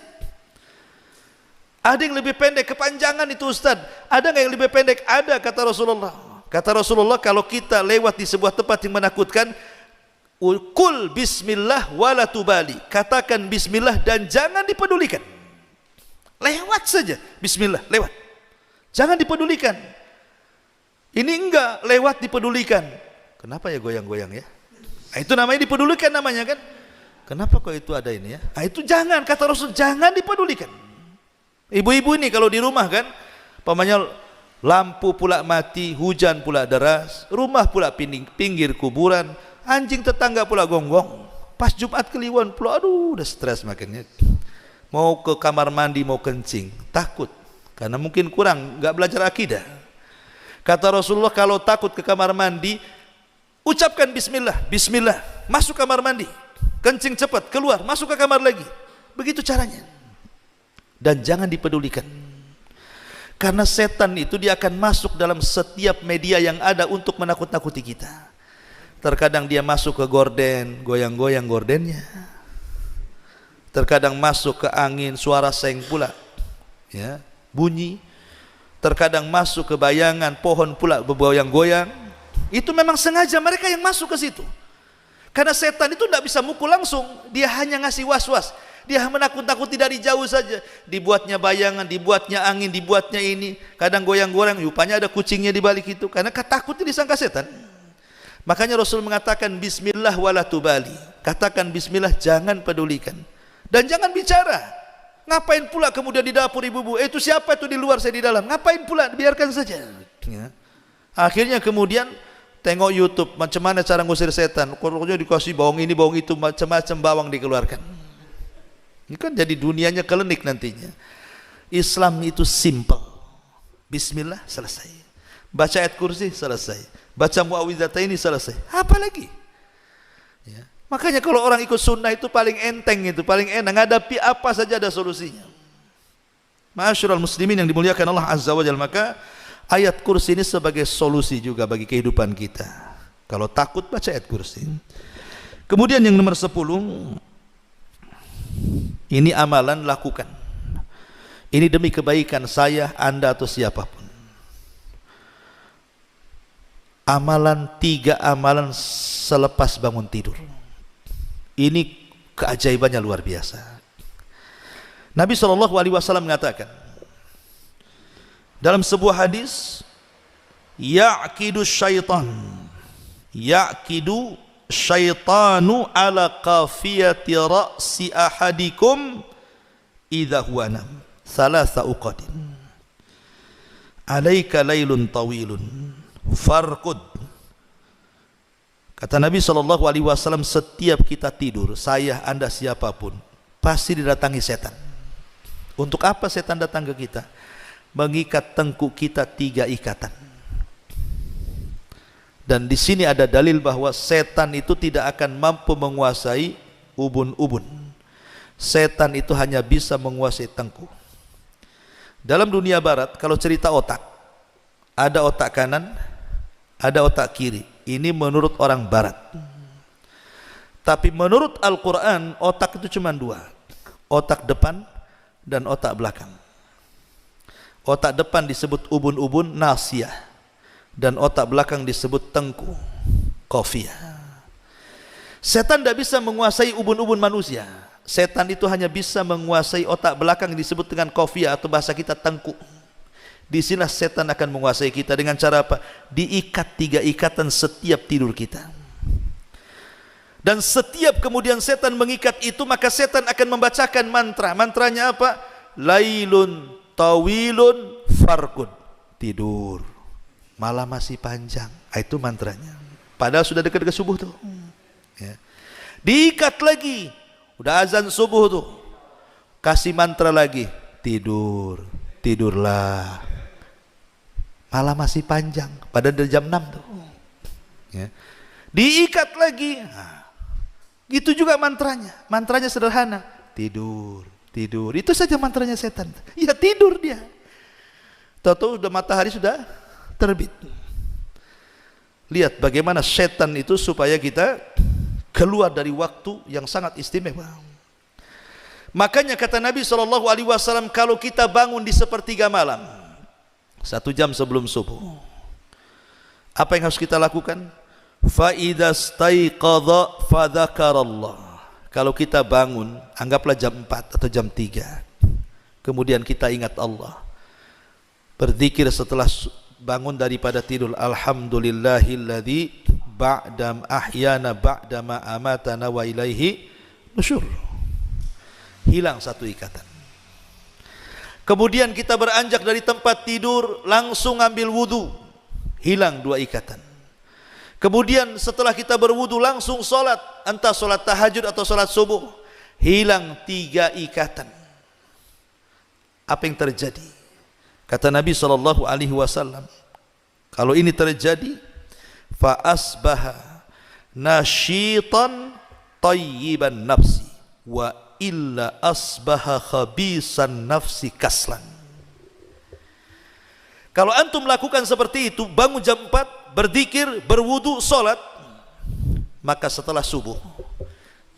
Ada yang lebih pendek, kepanjangan itu Ustaz. Ada nggak yang lebih pendek? Ada, kata Rasulullah. Kata Rasulullah, kalau kita lewat di sebuah tempat yang menakutkan, Kul bismillah wala tubali. Katakan bismillah dan jangan dipedulikan. Lewat saja, bismillah, lewat. Jangan dipedulikan. Ini enggak, lewat dipedulikan. Kenapa ya goyang-goyang ya? Nah, itu namanya dipedulikan namanya kan? Kenapa kok itu ada ini ya? Nah, itu jangan, kata Rasul, jangan dipedulikan. Ibu-ibu ini kalau di rumah kan, pamannya lampu pula mati, hujan pula deras, rumah pula pinggir kuburan, anjing tetangga pula gonggong. Pas Jumat Kliwon pula, aduh udah stres makannya. Mau ke kamar mandi mau kencing, takut karena mungkin kurang, nggak belajar akidah. Kata Rasulullah, kalau takut ke kamar mandi, ucapkan bismillah, bismillah, masuk kamar mandi, kencing cepat, keluar, masuk ke kamar lagi. Begitu caranya. Dan jangan dipedulikan. Karena setan itu dia akan masuk dalam setiap media yang ada untuk menakut-nakuti kita. Terkadang dia masuk ke gorden, goyang-goyang gordennya. Terkadang masuk ke angin, suara seng pula, ya, bunyi. Terkadang masuk ke bayangan, pohon pula bergoyang-goyang. Itu memang sengaja mereka yang masuk ke situ. Karena setan itu tidak bisa mukul langsung, dia hanya ngasih was-was. Dia menakut-nakuti dari jauh saja. Dibuatnya bayangan, dibuatnya angin, dibuatnya ini. Kadang goyang-goyang, rupanya ada kucingnya di balik itu. Karena takutnya disangka setan. Makanya Rasul mengatakan bismillah wala tubali. Katakan bismillah, jangan pedulikan. Dan jangan bicara. Ngapain pula kemudian di dapur ibu-ibu? Itu siapa itu di luar, saya di dalam. Ngapain pula? Biarkan saja. Ya. Akhirnya kemudian tengok YouTube, macam mana cara ngusir setan. Pokoknya dikasih bawang ini, bawang itu, macam-macam bawang dikeluarkan. Ini kan jadi dunianya klinik nantinya. Islam itu simple. Bismillah, selesai. Baca ayat kursi, selesai. Baca muawwidzatain, selesai. Apa lagi? Ya. Makanya kalau orang ikut sunnah itu paling enteng, itu paling enak. Ngadapi apa saja ada solusinya. Ma'asyiral muslimin yang dimuliakan Allah Azza wa Jalla, maka ayat kursi ini sebagai solusi juga bagi kehidupan kita. Kalau takut, baca ayat kursi. Kemudian yang nomor 10, ini amalan lakukan. Ini demi kebaikan saya, Anda atau siapapun. Amalan 3 amalan selepas bangun tidur. Ini keajaibannya luar biasa. Nabi SAW mengatakan dalam sebuah hadis, yaqidu syaitanu ala qafiyati ra'si ahadikum idza huwa nam thalatha uqadin alaika lailun tawilun farqud. Kata Nabi SAW, setiap kita tidur, saya, Anda, siapapun, pasti didatangi setan. Untuk apa setan datang ke kita? Mengikat tengkuk kita 3 ikatan. Dan di sini ada dalil bahwa setan itu tidak akan mampu menguasai ubun-ubun. Setan itu hanya bisa menguasai tengkuk. Dalam dunia barat, kalau cerita otak, ada otak kanan, ada otak kiri. Ini menurut orang barat. Tapi menurut Al-Quran, otak itu cuma 2. otak depan dan otak belakang. Otak depan disebut ubun-ubun nasiyah, dan otak belakang disebut tengku qafiyah. Setan tidak bisa menguasai ubun-ubun manusia. Setan itu hanya bisa menguasai otak belakang yang disebut dengan qafiyah atau bahasa kita tengku. Di sinilah setan akan menguasai kita dengan cara apa? Diikat 3 ikatan setiap tidur kita. Dan setiap kemudian setan mengikat itu, maka setan akan membacakan mantra. Mantranya apa? Lailun tawilun farkud. Tidur, malam masih panjang. Itu mantranya. Padahal sudah dekat ke subuh tuh. Ya. Diikat lagi, udah azan subuh tuh, kasih mantra lagi, tidur, tidurlah, malam masih panjang, padahal dari jam 6 tuh. Ya. Diikat lagi, nah, gitu juga mantranya sederhana, tidur, tidur, itu saja mantranya setan. Ya tidur dia, tahu-tahu udah matahari sudah terbit. Lihat bagaimana setan itu supaya kita keluar dari waktu yang sangat istimewa. Makanya kata Nabi SAW, kalau kita bangun di sepertiga malam, 1 jam sebelum subuh, apa yang harus kita lakukan? Fa idza staiqadha fadzakarallah. Kalau kita bangun, anggaplah jam 4 atau jam 3, kemudian kita ingat Allah, berzikir setelah bangun daripada tidur, alhamdulillahilladzi ba'dam ahyana ba'dama amatana wa ilaihi nusyur. Hilang 1 ikatan. Kemudian kita beranjak dari tempat tidur, langsung ambil wudu, hilang 2 ikatan. Kemudian setelah kita berwudu langsung sholat, entah sholat tahajud atau sholat subuh, hilang 3 ikatan. Apa yang terjadi? Kata Nabi SAW, kalau ini terjadi, fa asbaha nasyitan tayyiban nafsi wa illa asbaha khabisan nafsi kaslan. Kalau antum melakukan seperti itu, bangun jam 4, berzikir, berwudu, sholat, maka setelah subuh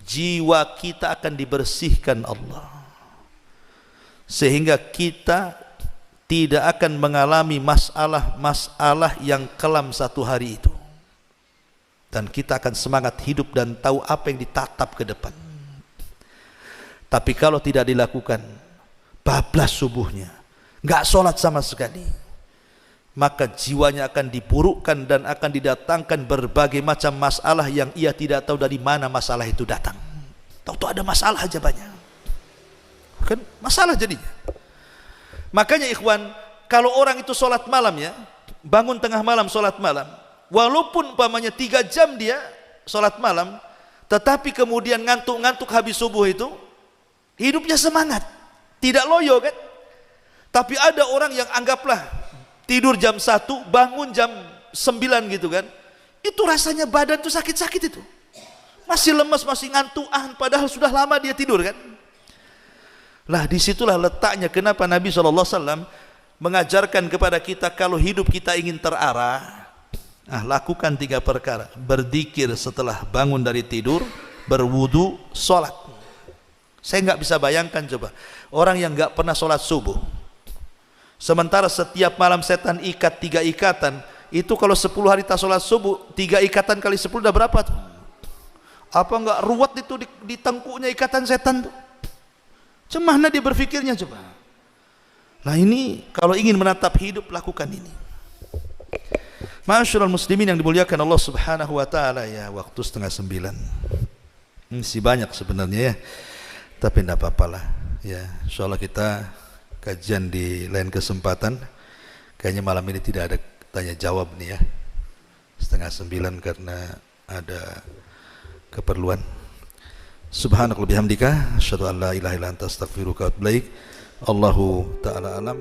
jiwa kita akan dibersihkan Allah, sehingga kita tidak akan mengalami masalah-masalah yang kelam 1 hari itu, dan kita akan semangat hidup dan tahu apa yang ditatap ke depan. Tapi kalau tidak dilakukan, bablas subuhnya, nggak sholat sama sekali, maka jiwanya akan diburukkan dan akan didatangkan berbagai macam masalah yang ia tidak tahu dari mana masalah itu datang. Tahu-tahu ada masalah aja banyak, kan masalah jadinya. Makanya ikhwan, kalau orang itu sholat malam ya, bangun tengah malam sholat malam, walaupun umpamanya 3 jam dia sholat malam, tetapi kemudian ngantuk-ngantuk habis subuh itu, hidupnya semangat, tidak loyo kan. Tapi ada orang yang anggaplah tidur jam 1, bangun jam 9 gitu kan, itu rasanya badan tuh sakit-sakit itu, masih lemas, masih ngantukan, padahal sudah lama dia tidur kan. Lah disitulah letaknya kenapa Nabi SAW mengajarkan kepada kita, kalau hidup kita ingin terarah, lakukan 3 perkara: berzikir setelah bangun dari tidur, berwudu, sholat. Saya nggak bisa bayangkan coba orang yang nggak pernah sholat subuh, sementara setiap malam setan ikat 3 ikatan. Itu kalau 10 hari tak sholat subuh, 3 ikatan kali 10 udah berapa tuh? Apa nggak ruwet itu di tengkuknya ikatan setan tuh? Cemana dia berfikirnya coba. Nah ini kalau ingin menatap hidup, lakukan ini. Ma'asyiral muslimin yang dimuliakan Allah Subhanahu wa taala, ya waktu 8:30. Masih banyak sebenarnya ya, tapi tidak apa-apalah ya. Insyaallah kita kajian di lain kesempatan. Kayaknya malam ini tidak ada tanya jawab nih ya, 8:30 karena ada keperluan. Subhanakallahumma bihamdika asyhadu an la ilaha illa anta astaghfiruka wa atubu ilaik. Allahu ta'ala alam.